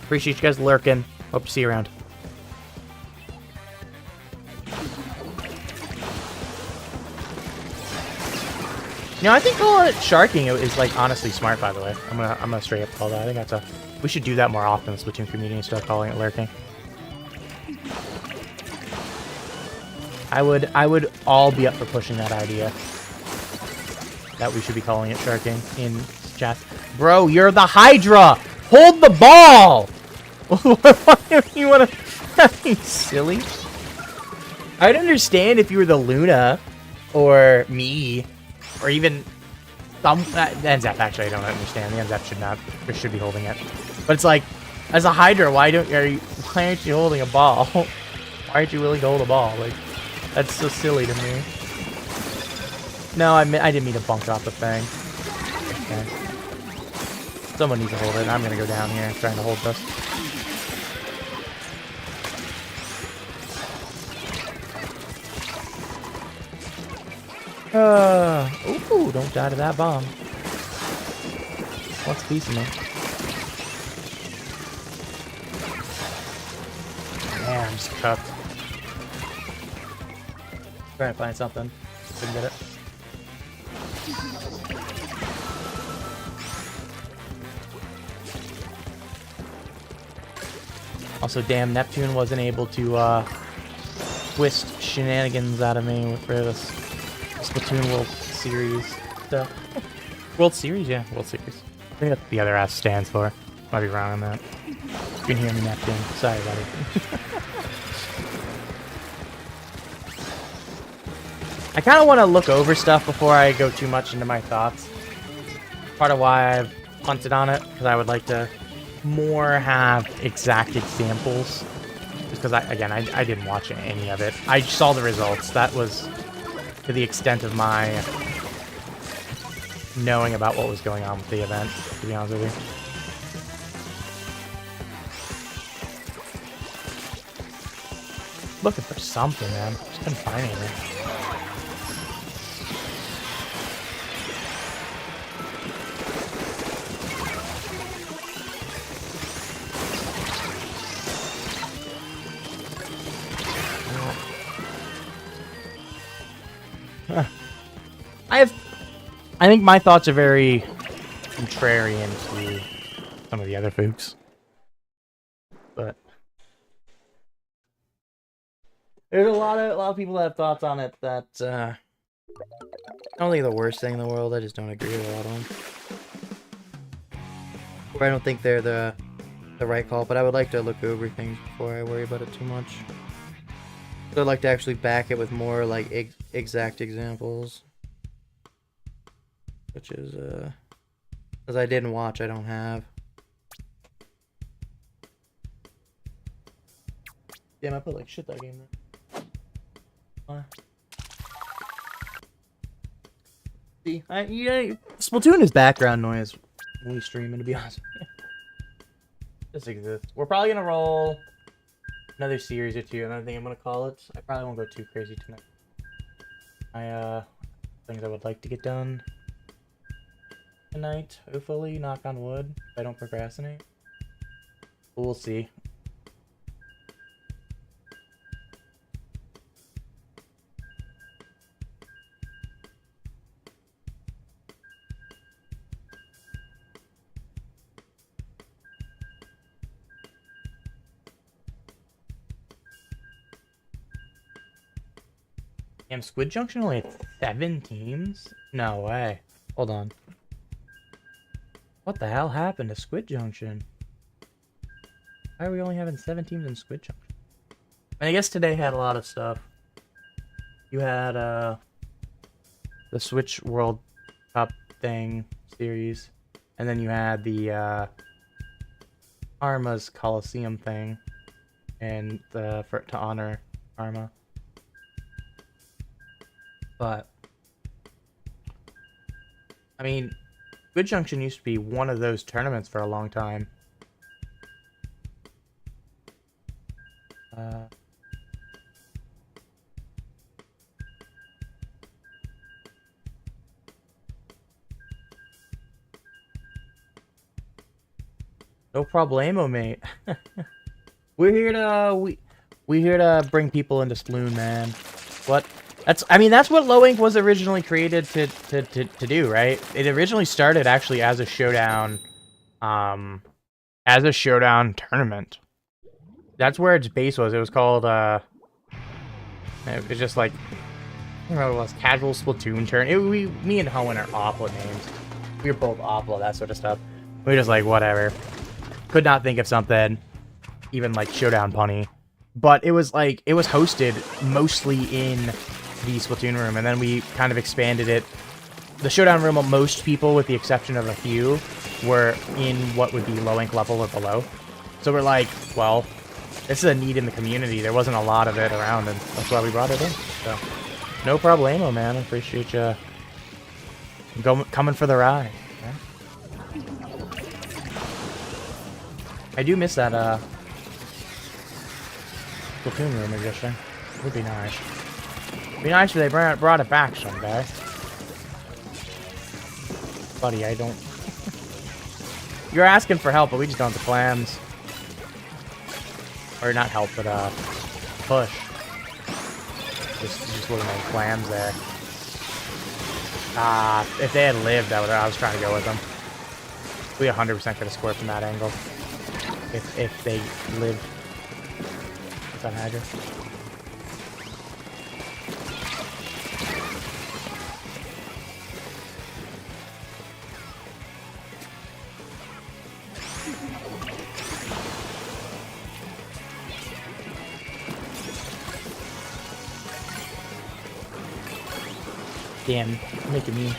Appreciate you guys lurking. Hope to see you around. You know, I think calling it sharking is, like, honestly smart, by the way. I'm gonna straight up call that. I think we should do that more often in the Splatoon community and start calling it lurking. I would all be up for pushing that idea. That we should be calling it sharking in chat. Bro, you're the Hydra! Hold the ball! Why do you want to... Are you silly? I'd understand if you were the Luna, or me, or even... NZAP, actually, I don't understand. The NZAP should be holding it. But it's like, as a Hydra, why aren't you holding a ball? Why aren't you willing to hold a ball? Like... That's so silly to me. No, I didn't mean to bunk off the thing. Okay. Someone needs to hold it. I'm gonna go down here trying to hold this. Ooh, don't die to that bomb. What's a piece of me? Man, I'm just cooked. Trying to find something. Couldn't get it. Also, damn, Neptune wasn't able to twist shenanigans out of me for this Splatoon World Series stuff. World Series? Yeah, World Series. I think that's what the other S stands for. Might be wrong on that. You can hear me, Neptune. Sorry, buddy. I kind of want to look over stuff before I go too much into my thoughts. Part of why I've punted on it, because I would like to more have exact examples. Just because, I didn't watch any of it. I saw the results. That was to the extent of my knowing about what was going on with the event, to be honest with you. Looking for something, man. Just couldn't find anything. I think my thoughts are very contrarian to some of the other folks. But there's a lot of people that have thoughts on it that I don't think they're the worst thing in the world. I just don't agree with a lot of them. Or I don't think they're the right call, but I would like to look over things before I worry about it too much. So I'd like to actually back it with more like exact examples. Which is because I didn't watch, I don't have. Damn, I put like shit that game there. See, Splatoon is background noise when we stream, and to be honest with you. This exists. We're probably gonna roll another series or two, and I think I'm gonna call it. I probably won't go too crazy tonight. Things I would like to get done tonight, hopefully, knock on wood, if I don't procrastinate. But we'll see. Damn, Squid Junction only had 7 teams? No way. Hold on. What the hell happened to Squid Junction? Why are we only having 7 teams in Squid Junction? I guess today had a lot of stuff. You had the Switch World Cup thing series, and then you had the Arma's Coliseum thing, and to honor Arma. But I mean, Squid Junction used to be one of those tournaments for a long time. No problemo, mate. We're here to bring people into Sploon, man. What? I mean, that's what Low Ink was originally created to do, right? It originally started actually as a showdown, tournament. That's where its base was. It was called, it was just like, I don't know what it was, casual Splatoon turn. Me and Hoenn are awful at names. We were both awful at that sort of stuff. We were just like, whatever. Could not think of something, even like showdown punny. But it was like, it was hosted mostly in the Splatoon room, and then we kind of expanded it. The showdown room, most people, with the exception of a few, were in what would be low ink level or below. So we're like, well, this is a need in the community. There wasn't a lot of it around, and that's why we brought it in. So, no problemo, man. I appreciate you coming for the ride. Yeah. I do miss that Splatoon room edition. It would be nice. It'd be nice if they brought it back someday. Buddy, I don't... You're asking for help, but we just don't have the clams. Or not help, but push. Just looking at the clams there. If they had lived, I was trying to go with them. We 100% could have scored from that angle. If they lived. What's that, Hydra? Damn, making me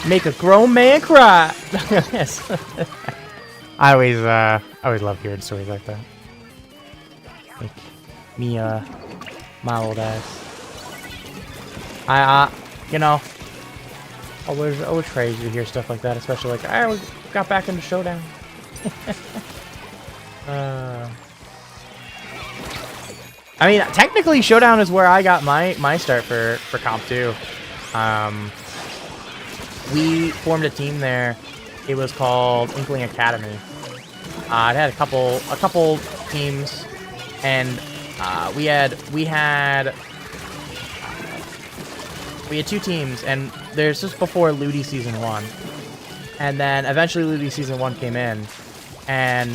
make a grown man cry. Yes. I always love hearing stories like that. Like me, my old ass. You know, always crazy to hear stuff like that, especially like I got back into Showdown. I mean, technically, Showdown is where I got my start for Comp 2. We formed a team there. It was called Inkling Academy. It had a couple teams, and we had we had 2 teams, and there's just before Ludi Season 1. And then eventually Ludi Season 1 came in, and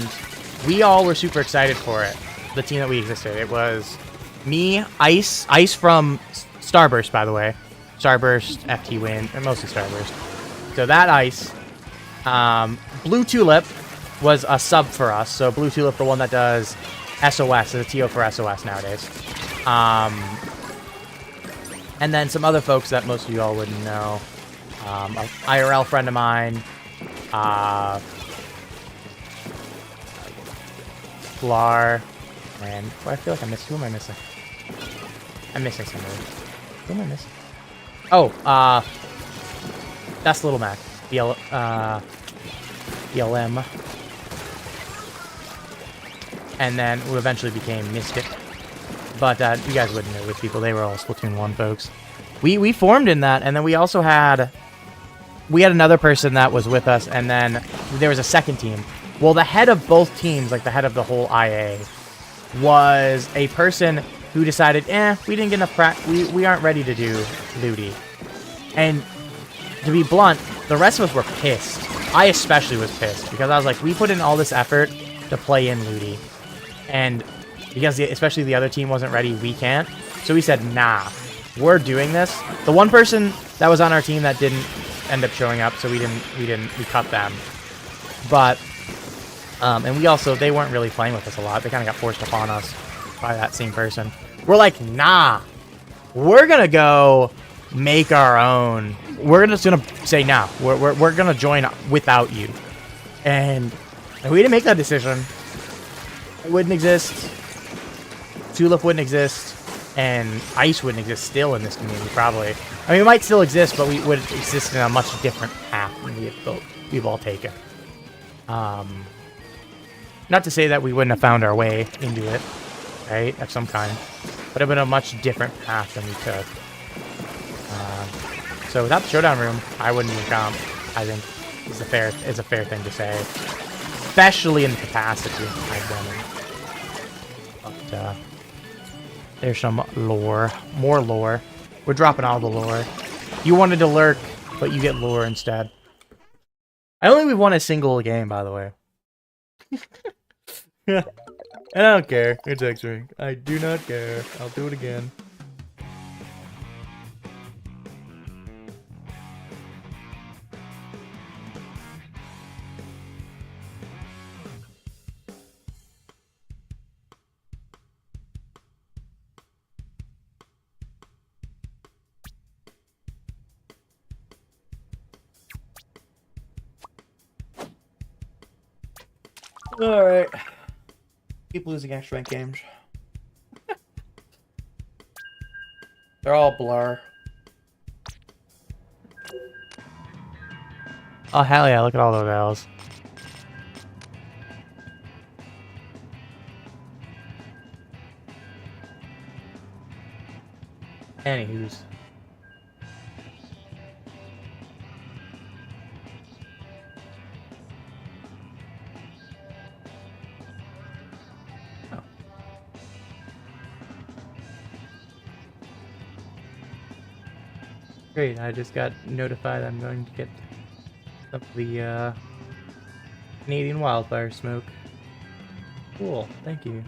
we all were super excited for it, the team that we existed. It was me, Ice from Starburst, by the way. Starburst, FT Win, and mostly Starburst. So that Ice. Blue Tulip was a sub for us. So Blue Tulip, the one that does SOS, is a TO for SOS nowadays. And then some other folks that most of you all wouldn't know. An IRL friend of mine. Flar. And I feel like I missed. Who am I missing? I'm missing somebody. Who am I missing? Oh, that's Little Mac. BLM. And then who eventually became Mystic. But you guys wouldn't know which people. They were all Splatoon 1 folks. We formed in that, and then we also had... We had another person that was with us, and then there was a second team. Well, the head of both teams, like the head of the whole IA, was a person who decided, we didn't get enough we aren't ready to do Ludi. And to be blunt, the rest of us were pissed. I especially was pissed, because I was like, we put in all this effort to play in Ludi. And because especially the other team wasn't ready, we can't. So we said, nah, we're doing this. The one person that was on our team that didn't end up showing up, so we cut them. But, and we also, they weren't really playing with us a lot. They kind of got forced upon us by that same person. We're like, nah, we're gonna go make our own. We're just gonna say, nah, we're gonna join without you. And if we didn't make that decision, it wouldn't exist. Tulip wouldn't exist. And Ice wouldn't exist still in this community, probably. I mean, it might still exist, but we would exist in a much different path than we've all taken. Not to say that we wouldn't have found our way into it, right, of some kind, but it would have been a much different path than we took. So without the showdown room, I wouldn't even comp. I think is a fair thing to say, especially in the capacity I've done it. But there's some lore, more lore. We're dropping all the lore. You wanted to lurk, but you get lore instead. I don't think we've won a single game, by the way. I don't care. It's X-Ring. I do not care. I'll do it again. Alright. Keep losing extra rank games. They're all blur. Oh, hell yeah, look at all those L's. Anywho's. Great, I just got notified I'm going to get some of the Canadian wildfire smoke. Cool, thank you.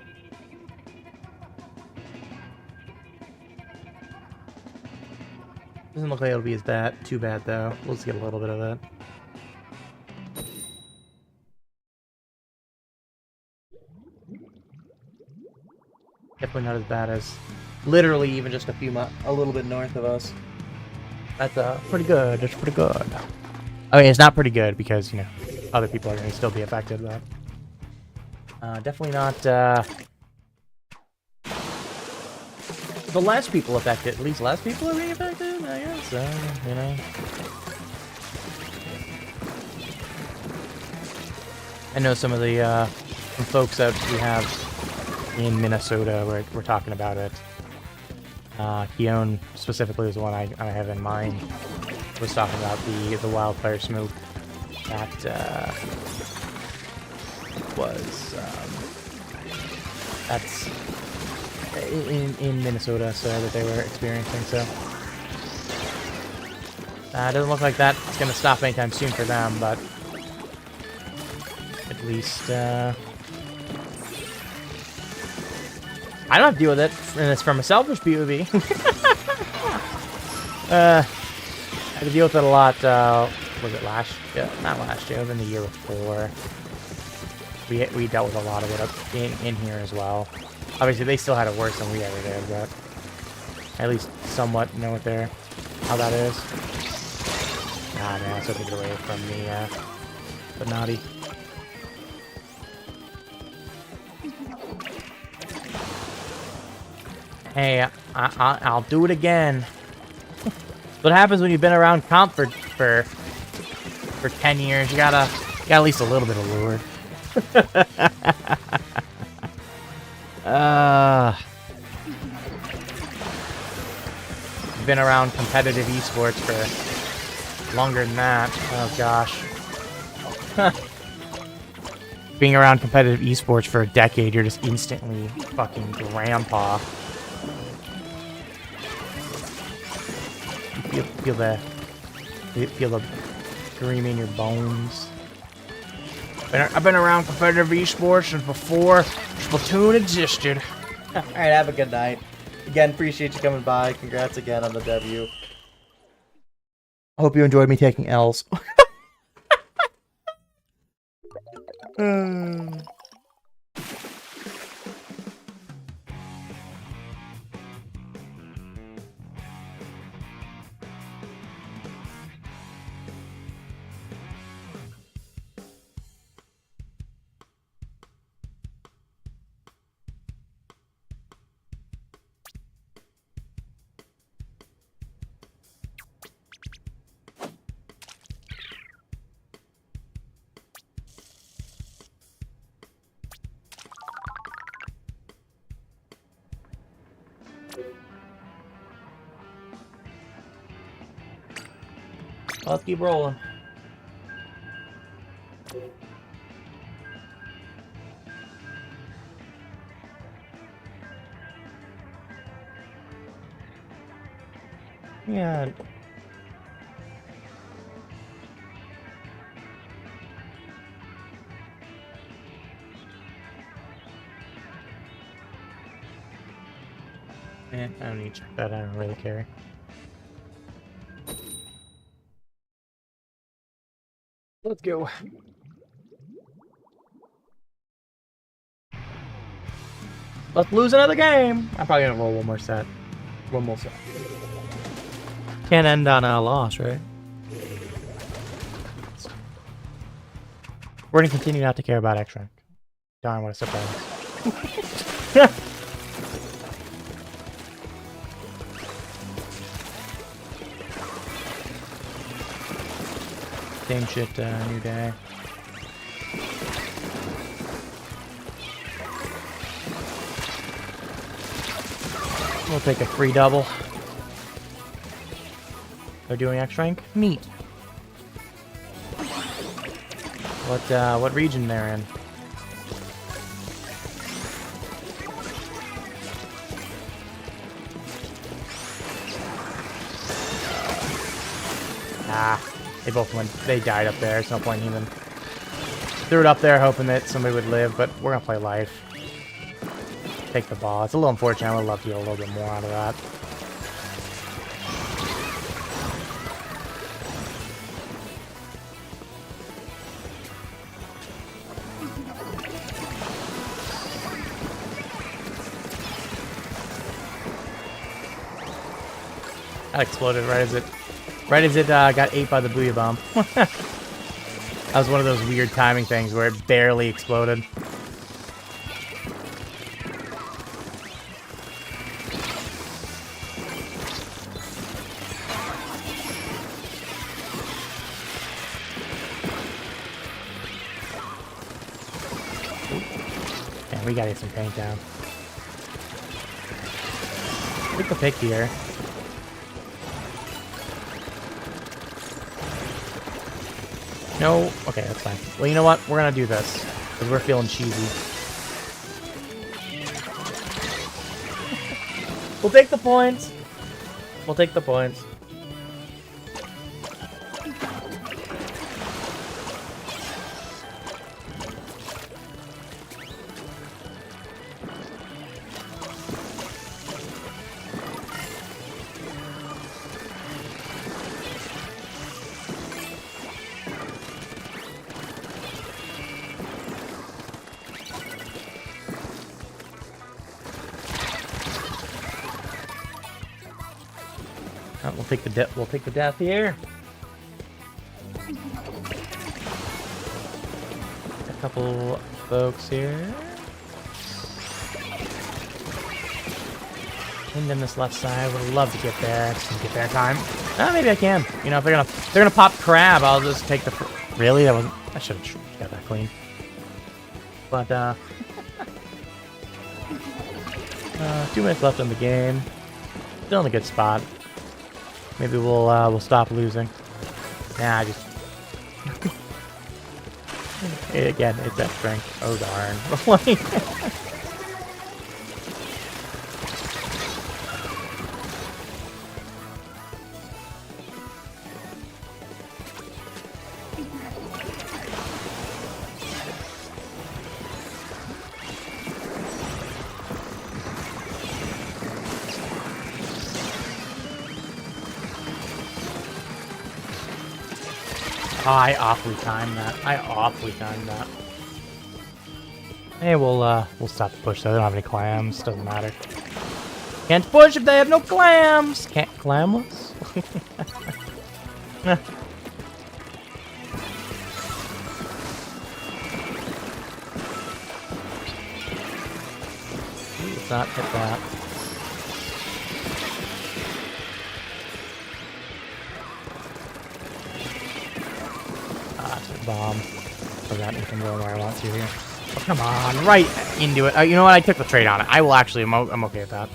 Doesn't look like it'll be too bad though. We'll just get a little bit of that. Definitely not as bad as literally even just a little bit north of us. That's pretty good. That's pretty good. I mean, it's not pretty good because, you know, other people are going to still be affected, but definitely not the less people affected. At least less people are being affected, I guess. You know. I know some of the some folks that we have in Minnesota we're talking about it. Keone specifically is the one I have in mind. Was talking about the wildfire smoke that was that's in Minnesota, so that they were experiencing. So Doesn't look like that's going to stop anytime soon for them, but at least I don't have to deal with it, and it's from a selfish POV. I had to deal with it a lot, was it last year? Not last year, it was in the year before. We dealt with a lot of it in here as well. Obviously, they still had it worse than we ever did, but at least somewhat know how that is. Ah, man, I still take it away from the naughty. Hey, I'll do it again. What happens when you've been around comp for 10 years? You got at least a little bit of lure. Been around competitive esports for longer than that. Oh gosh. Being around competitive esports for a decade, you're just instantly fucking grandpa. You feel the scream in your bones. I've been around competitive esports since before Splatoon existed. Alright, have a good night. Again, appreciate you coming by. Congrats again on the W. I hope you enjoyed me taking L's. Let's keep rolling. Yeah. I don't need to check that. I don't really care. Let's go. Let's lose another game. I'm probably gonna roll one more set. One more set. Can't end on a loss, right? We're gonna continue not to care about X rank. Darn, what a surprise. Same shit, new day. We'll take a free double. They're doing X rank? Neat. What region they're in? They both went. They died up there. There's no point even. Threw it up there hoping that somebody would live, but we're gonna play life. Take the ball. It's a little unfortunate. I would love to get a little bit more out of that. That exploded right as it got ate by the booyah bomb. That was one of those weird timing things where it barely exploded. Yeah, we gotta get some paint down. Take the pick here. No? Okay, that's fine. Well, you know what? We're gonna do this. Because we're feeling cheesy. We'll take the points. We'll take the points. We'll take the We'll take the death here. A couple folks here. And then this left side, would love to get there. Just didn't get there in time. Maybe I can. You know, if they're gonna pop crab, I'll just take the. Really, that wasn't. I should have got that clean. But 2 minutes left in the game. Still in a good spot. Maybe we'll stop losing. Nah, I just. Again, it's that strength. Oh darn. Oh, I awfully timed that. Hey, we'll stop the push though. They don't have any clams. Doesn't matter. Can't push if they have no clams. Can't clamless. Let's not hit that. Bomb. Forgot you can go where I want to here. Oh, come on, right into it. You know what? I took the trade on it. I will actually. I'm okay with that.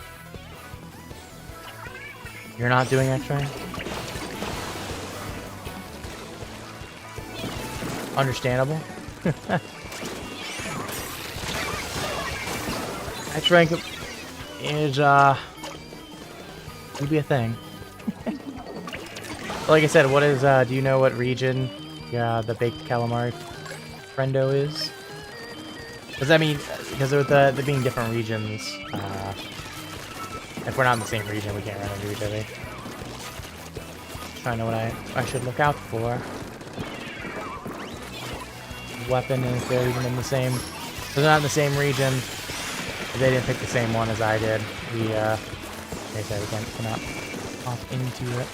You're not doing X-ray? Understandable. X-rank is would be a thing. Like I said, what is do you know what region? Yeah, the baked calamari friendo is. Because I mean, because with the being different regions, if we're not in the same region, we can't run into each other. Trying to know what I should look out for. Weapon, and if they're even in the same, if they're not in the same region, if they didn't pick the same one as I did, we cannot hop into it.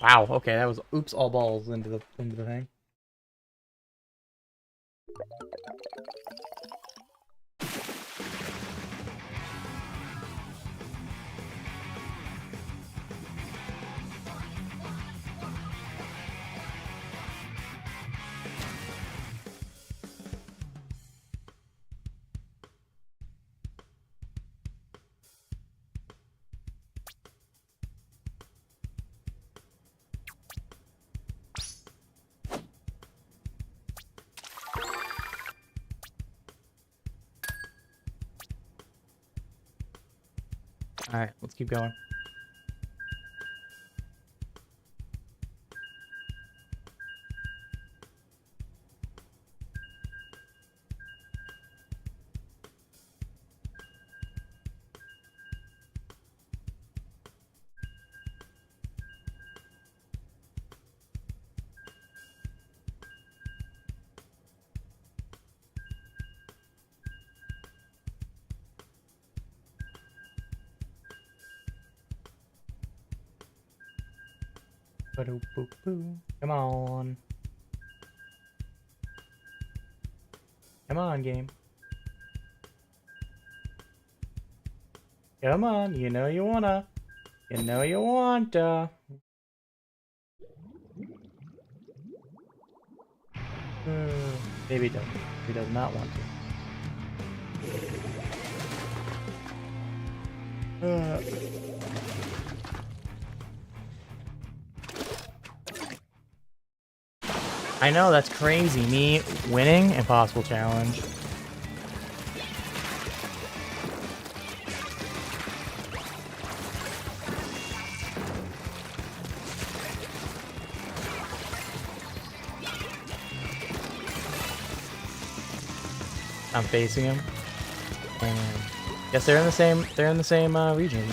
Wow, okay, that was oops all balls into the thing. Alright, let's keep going. Come on. Come on, game. Come on, you know you wanna. You know you want to. Maybe he doesn't. He does not want to. I know, that's crazy. Me winning? Impossible challenge. I'm facing him. And guess they're in the same region.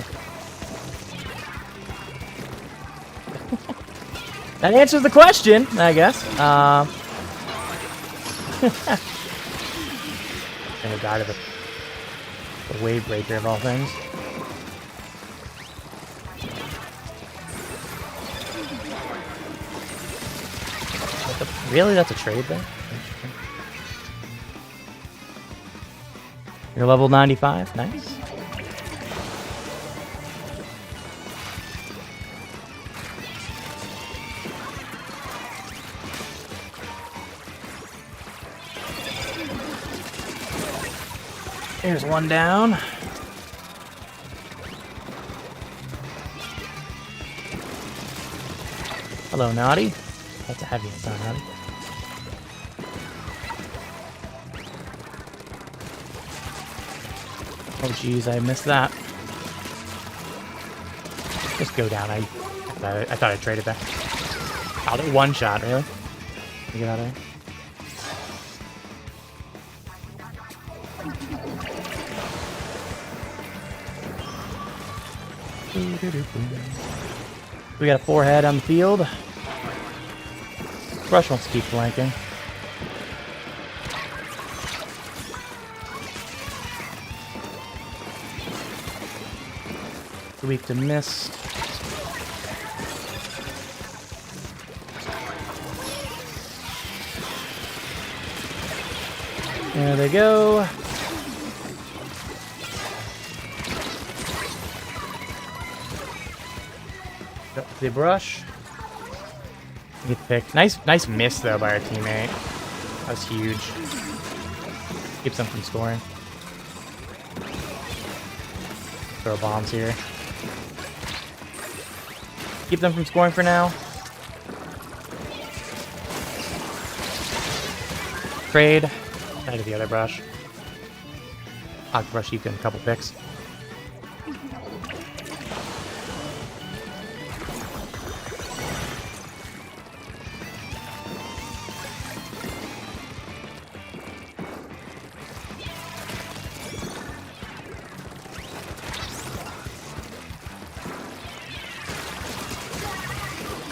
That answers the question, I guess. Gonna die to the The wave breaker of all things. Really? That's a trade there? You're level 95. Nice. Here's one down. Hello, Naughty. That's a heavy attack, Naughty. Oh, jeez, I missed that. Just go down. I thought I traded that. Oh, they're one shot, really? Get out of there. We got a 4-head on the field. Brush wants to keep flanking. Weak to mist. There they go. Up to the brush. Get picked. Nice miss though by our teammate. That was huge. Keeps them from scoring. Throw bombs here. Keep them from scoring for now. Trade. Out of the other brush. Hog brush, you can a couple picks.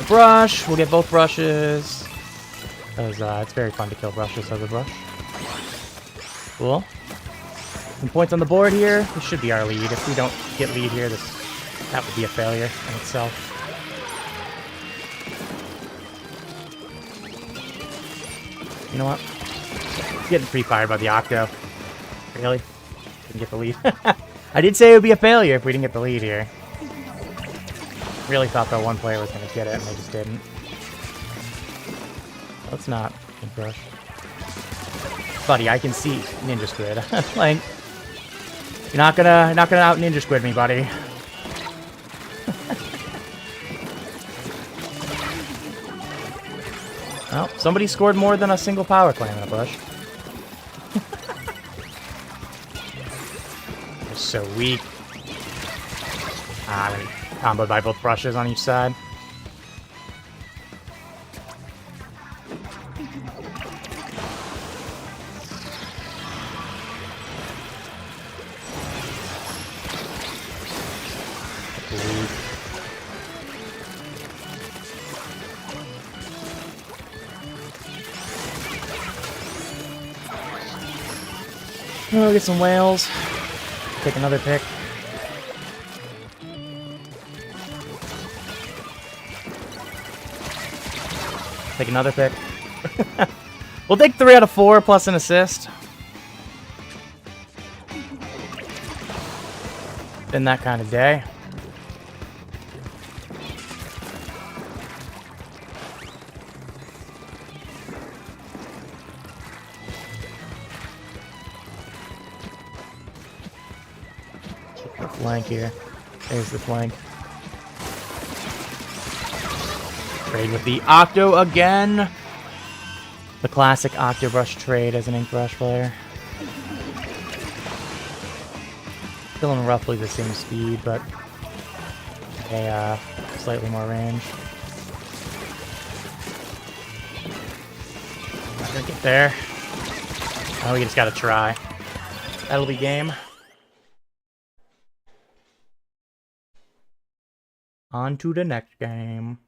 Brush. We'll get both brushes. It's very fun to kill brushes as a brush. Cool. Some points on the board here. This should be our lead. If we don't get lead here, that would be a failure in itself. You know what? Getting pre-fired by the Octo. Really? Didn't get the lead. I did say it would be a failure if we didn't get the lead here. Really thought that one player was going to get it, and they just didn't. Let's not brush. Buddy, I can see Ninja Squid. Like, you're not gonna out Ninja Squid me, buddy. Well, somebody scored more than a single power clam in a bush. They're so weak. I'm comboed by both brushes on each side. Oh, get some whales. Take another pick. Take another pick. We'll take 3 out of 4 plus an assist. Been that kind of day. Flank here. There's the flank. Trade with the Octo again. The classic Octo brush trade as an ink brush player. Still in roughly the same speed, but a slightly more range. Not gonna get there. Oh, we just gotta try. That'll be game. On to the next game.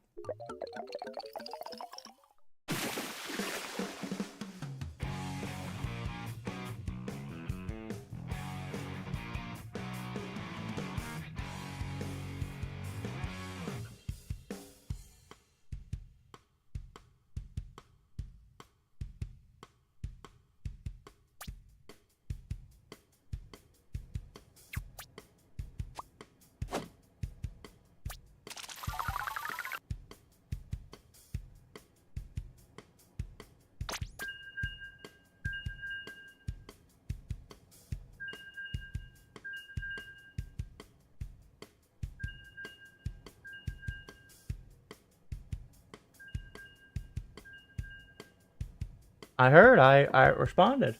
I heard. I responded.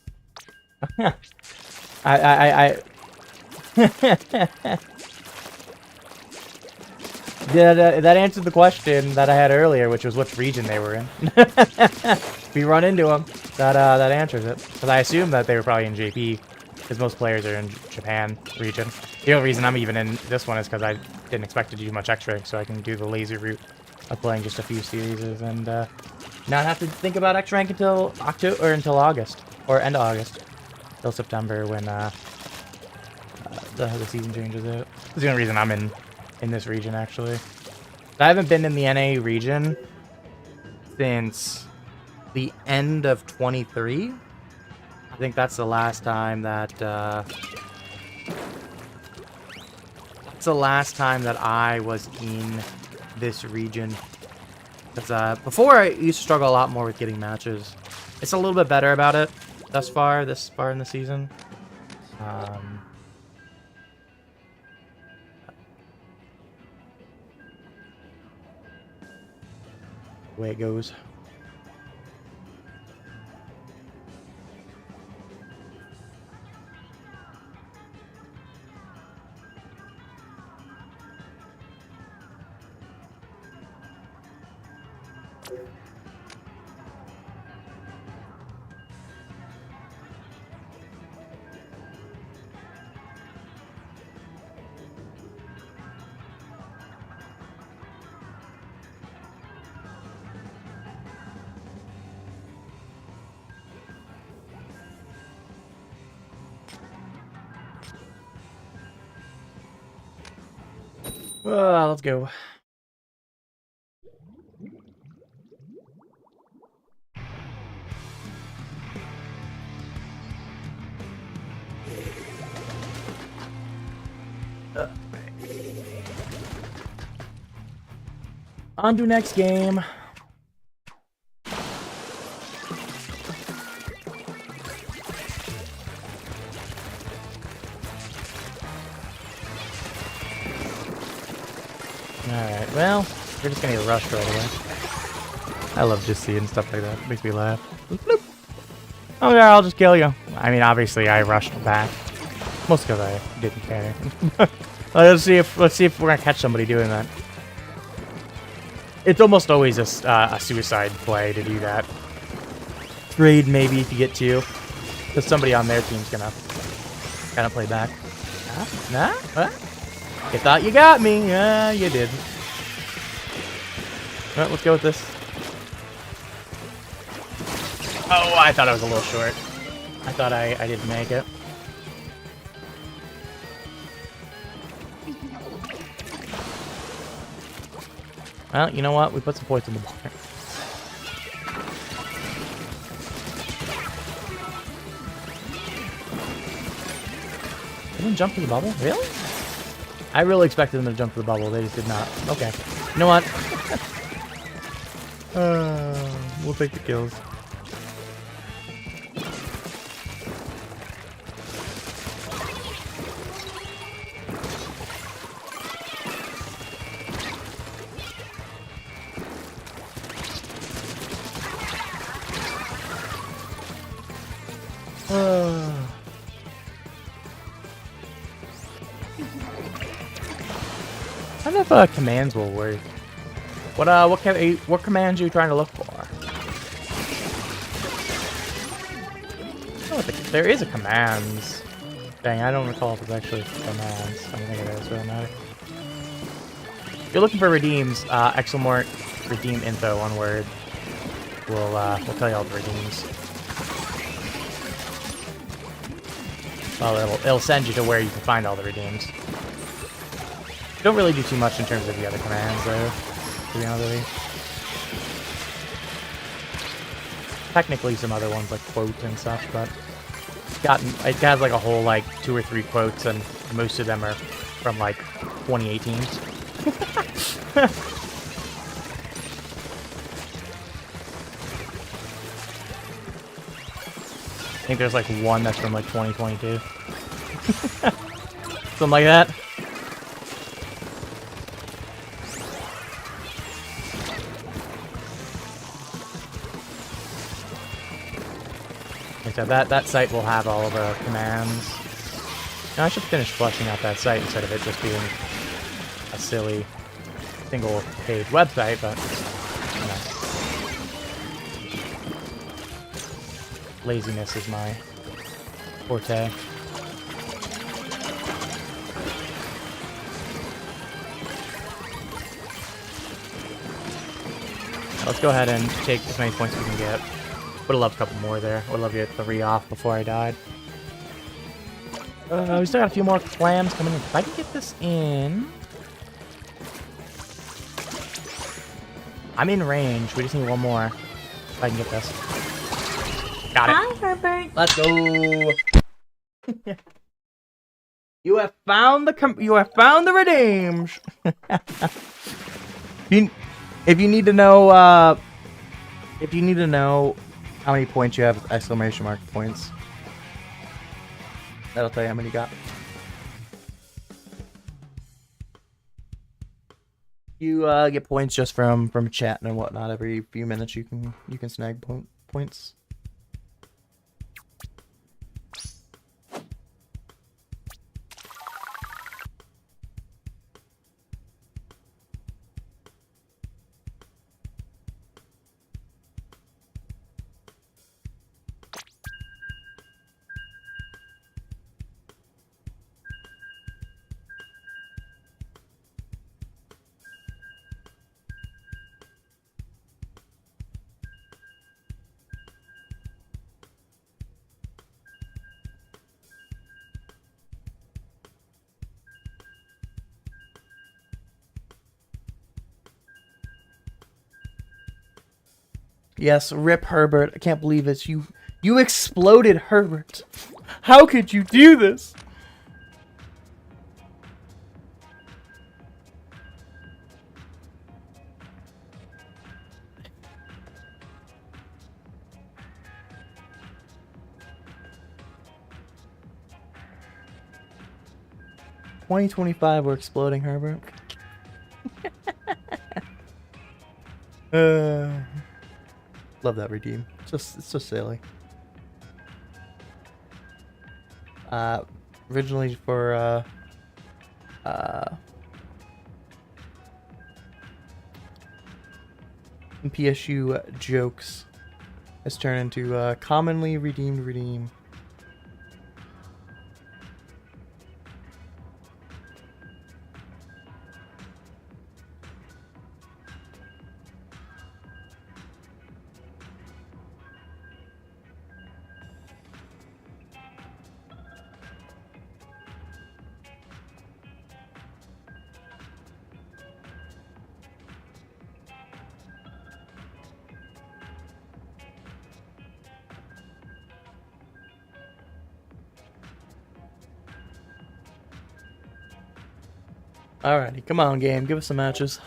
I that answered the question that I had earlier, which was which region they were in. If we run into them, that answers it. Because I assume that they were probably in JP, because most players are in Japan region. The only reason I'm even in this one is because I didn't expect to do much X-ray, so I can do the lazy route of playing just a few series and not have to think about X rank until October or until August or end of August, till September when the season changes out. That's the only reason I'm in this region actually. I haven't been in the NA region since the end of 23. I think that's the last time that I was in this region. Because before I used to struggle a lot more with getting matches. It's a little bit better about it this far in the season. The way it goes. Let's go. On to next game. Alright, well, we're just gonna get rushed right away. I love just seeing stuff like that. It makes me laugh. Bloop. Okay, I'll just kill you. I mean, obviously, I rushed back. Most because I didn't care. let's see if we're gonna catch somebody doing that. It's almost always a suicide play to do that. Trade maybe if you get two, because somebody on their team's gonna kind of play back. Nah? What? You thought you got me? Yeah, you did. Alright, let's go with this. Oh, I thought I was a little short. I thought I didn't make it. Well, you know what? We put some points on the board. They didn't jump to the bubble? Really? I really expected them to jump to the bubble. They just did not. Okay. You know what? We'll take the kills. I don't know if commands will work. What commands are you trying to look for? Oh, there is a commands. Dang, I don't recall if it's actually commands. I don't think it is. Really matter. If you're looking for redeems, exclamort redeem info, one word. We'll tell you all the redeems. Well, it'll send you to where you can find all the redeems. Don't really do too much in terms of the other commands, though, to be honest with you. Technically, some other ones like quote and such, but it has like a whole like 2 or 3 quotes, and most of them are from like 2018. I think there's like one that's from like 2022. Something like that. like I said, that site will have all of the commands. Now I should finish fleshing out that site instead of it just being a silly single-page website, but, you know. Laziness is my forte. Let's go ahead and take as many points as we can get. Would have loved a couple more there. Would love to get 3 off before I died. We still got a few more clams coming in. If I can get this in... I'm in range. We just need one more. If I can get this. Got it. Hi, Herbert. Let's go. You have found the redeems. If you need to know how many points you have, exclamation mark points. That'll tell you how many you got. You get points just from chatting and whatnot. Every few minutes you can snag points. Yes, rip Herbert. I can't believe it's you. You exploded, Herbert. How could you do this? $20.25, we're exploding, Herbert. Love that redeem. It's so silly. Originally for PSU jokes has turned into commonly redeemed redeem. Alrighty, come on, game. Give us some matches.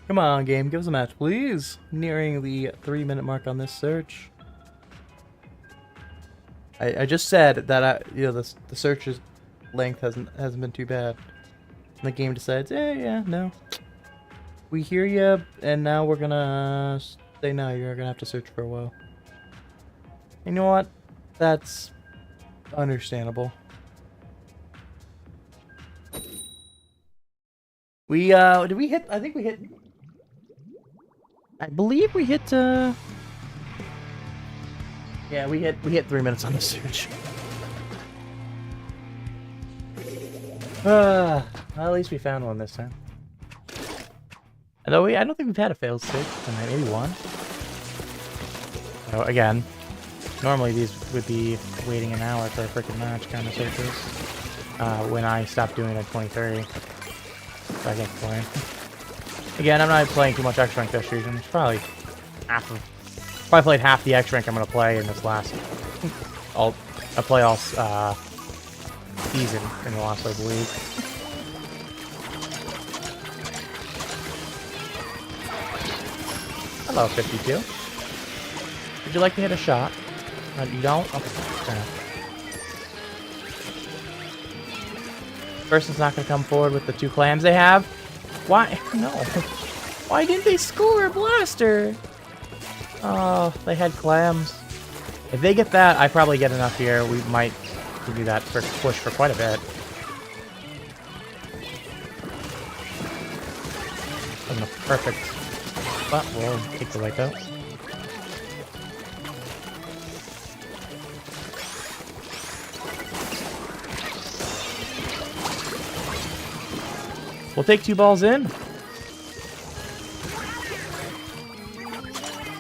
Come on, game. Give us a match, please. Nearing the 3-minute mark on this search. I just said that the search's length hasn't been too bad. And the game decides, yeah, no. We hear you, and now we're gonna say no. You're gonna have to search for a while. You know what? That's understandable. Did we hit? I think we hit. I believe we hit. Yeah, we hit 3 minutes on the search. Well, at least we found one this time. Although I don't think we've had a failed stage tonight, maybe one. So again, normally these would be waiting an hour for a freaking match kind of searches. When I stopped doing it at 23. So I can't complain. Again, I'm not playing too much X-Rank this season. It's probably played half the X-Rank I'm going to play in this last... I'll play all season in the last, I believe. Hello, 52. Would you like to hit a shot? You don't? Okay, fair enough. Person's not going to come forward with the 2 clams they have. Why? No. Why didn't they score a blaster? Oh, they had clams. If they get that, I probably get enough here. We might do that first push for quite a bit. Wasn't a perfect... But we'll take the wipeout. We'll take 2 balls in.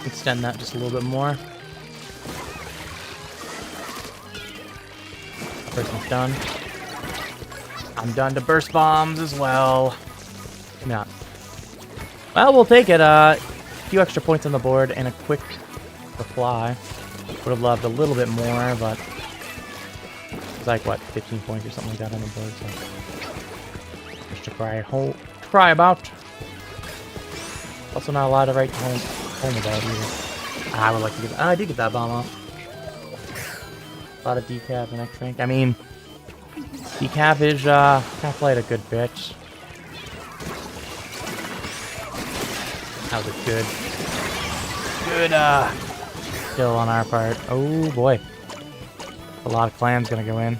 Extend that just a little bit more. Person's done. I'm done to burst bombs as well. Maybe not. Well, we'll take it. A few extra points on the board and a quick reply. Would have loved a little bit more, but it's like, what, 15 points or something like that on the board, so... Just to cry about. Also not a lot to write home about either. I would like to get... I did get that bomb off. A lot of decap and X-Rank. I mean, decap is kind of played a good bitch. That was a good kill on our part. Oh boy. A lot of clams gonna go in.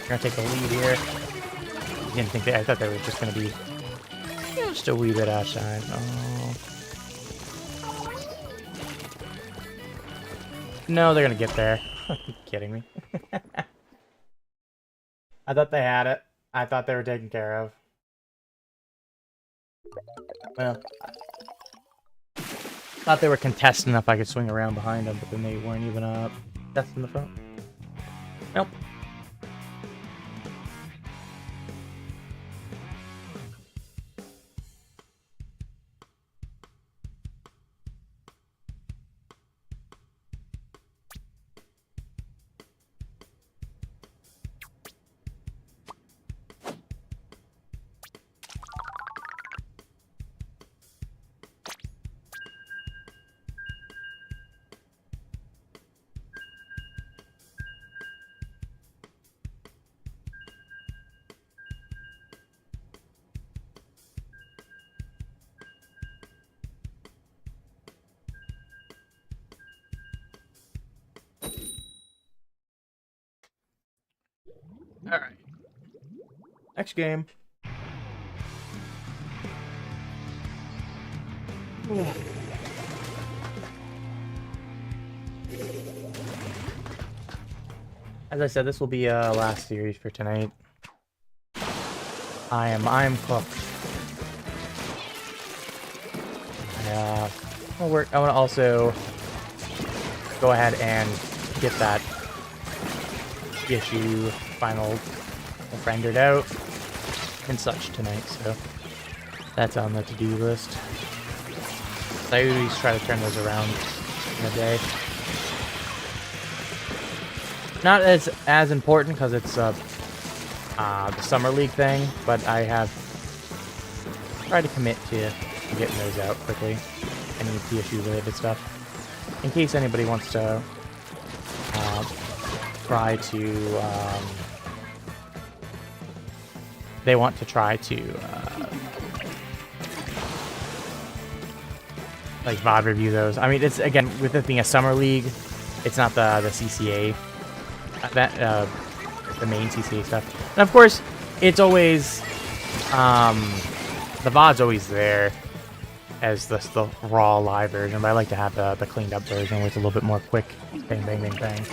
Gonna take the lead here. Didn't think I thought they were just gonna be just a wee bit outside. Oh. No, they're gonna get there. Are you kidding me? I thought they had it. I thought they were taken care of. Well, I thought they were contested enough I could swing around behind them, but then they weren't even testing the front. Nope. Alright. Next game. As I said, this will be a last series for tonight. I am cooked. I want to also go ahead and get that issue final rendered out and such tonight, so that's on the to-do list. I always try to turn those around in a day. Not as important because it's the Summer League thing, but I have tried to commit to getting those out quickly. Any TSU related stuff. In case anybody wants to try to they want to try to like VOD review those. I mean, it's again with it being a summer league, it's not the CCA event, the main CCA stuff. And of course, it's always the VOD's always there as the raw live version, but I like to have the cleaned up version where it's a little bit more quick. Bang, bang, bang, bang.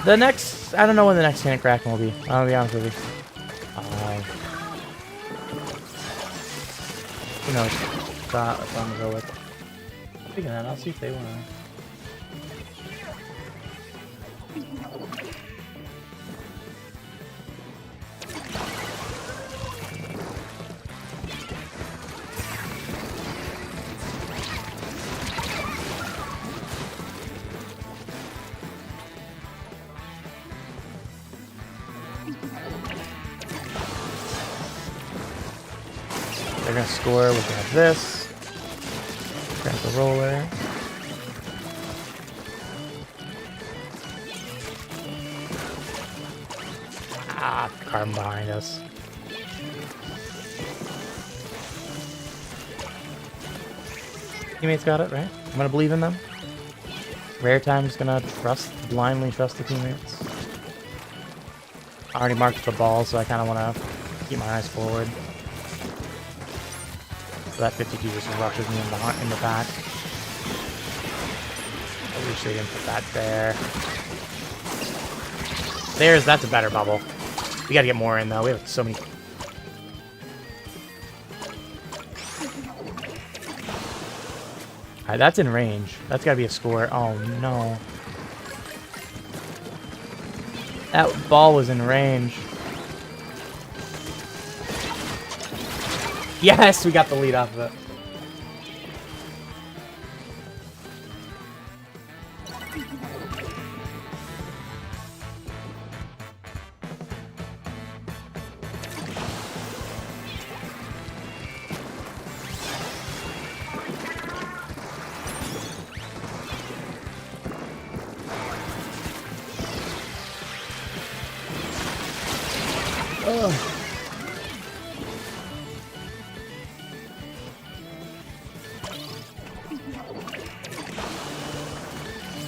The next, I don't know when the next Sand Kraken will be. I'll be honest with you. Who knows? That's what I'm gonna go with. Speaking of that, I'll see if they wanna. They're gonna score. We can have this. Grab the roller. Ah, carbon behind us. Teammates got it, right? I'm gonna believe in them. Rare time's gonna blindly trust the teammates. I already marked the ball, so I kind of want to keep my eyes forward. So that 52 just rushes me in the back. I wish they didn't put that there. That's a better bubble. We gotta get more in though. We have so many. Alright, that's in range. That's gotta be a score. Oh no. That ball was in range. Yes, we got the lead off of it. Ugh.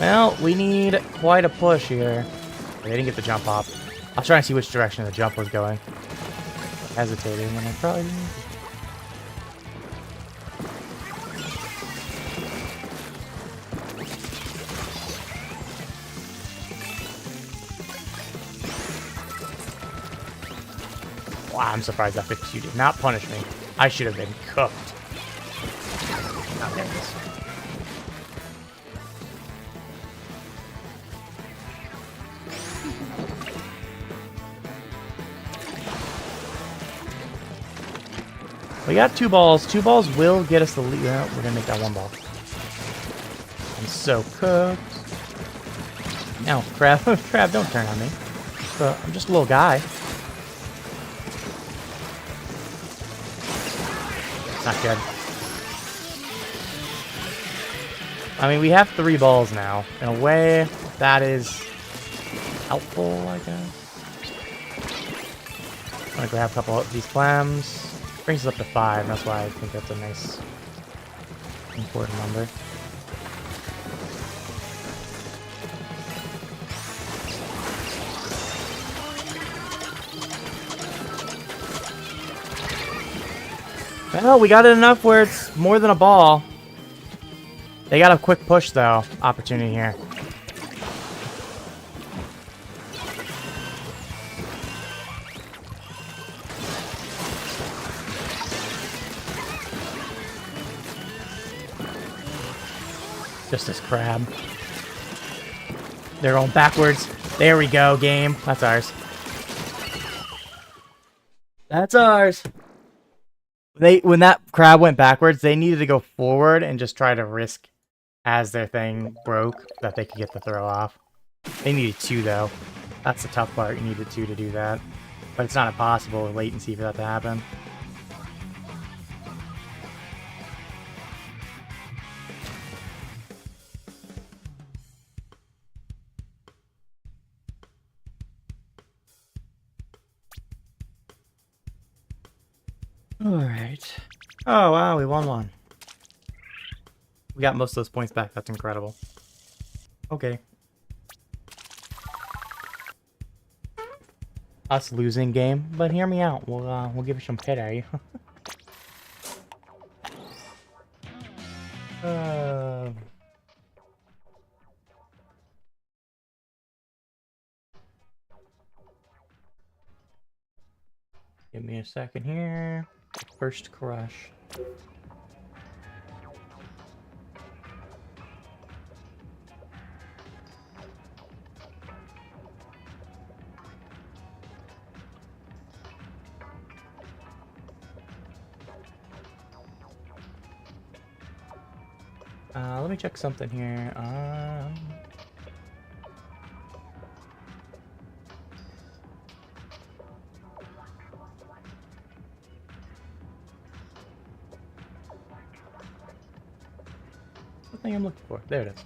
Well, we need quite a push here. They didn't get the jump off. I was trying to see which direction the jump was going. Hesitating, and I probably didn't. Wow, I'm surprised that 52 did not punish me. I should have been cooked. Oh, there it is. We got 2 balls. 2 balls will get us the lead. Well, we're gonna make that 1 ball. I'm so cooked. No, Crab, Crab, don't turn on me. I'm just a little guy. Not good. I mean, we have 3 balls now. In a way, that is helpful, I guess. I'm gonna grab a couple of these clams. Brings us up to 5, and that's why I think that's a nice, important number. Well, we got it enough where it's more than a ball. They got a quick push, though, opportunity here. Just this crab. They're going backwards. There we go, game. That's ours. That's ours. When that crab went backwards, they needed to go forward and just try to risk, as their thing broke, that they could get the throw off. They needed 2, though. That's the tough part. You needed 2 to do that. But it's not impossible with latency for that to happen. Alright. Oh, wow, we won 1. We got most of those points back. That's incredible. Okay. Us losing game, but hear me out. We'll give you some pity. Give me a second here. First crush. Let me check something here. The thing I'm looking for. There it is.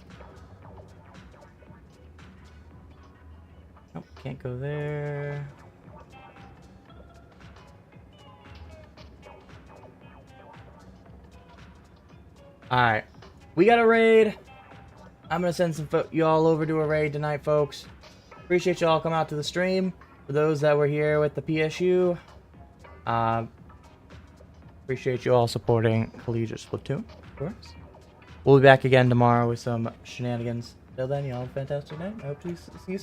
Nope, can't go there. Alright. We got a raid. I'm going to send some y'all over to a raid tonight, folks. Appreciate y'all coming out to the stream. For those that were here with the PSU, appreciate you all supporting Collegiate Splatoon, of course. We'll be back again tomorrow with some shenanigans. Till then, y'all have a fantastic night. I hope to see you soon.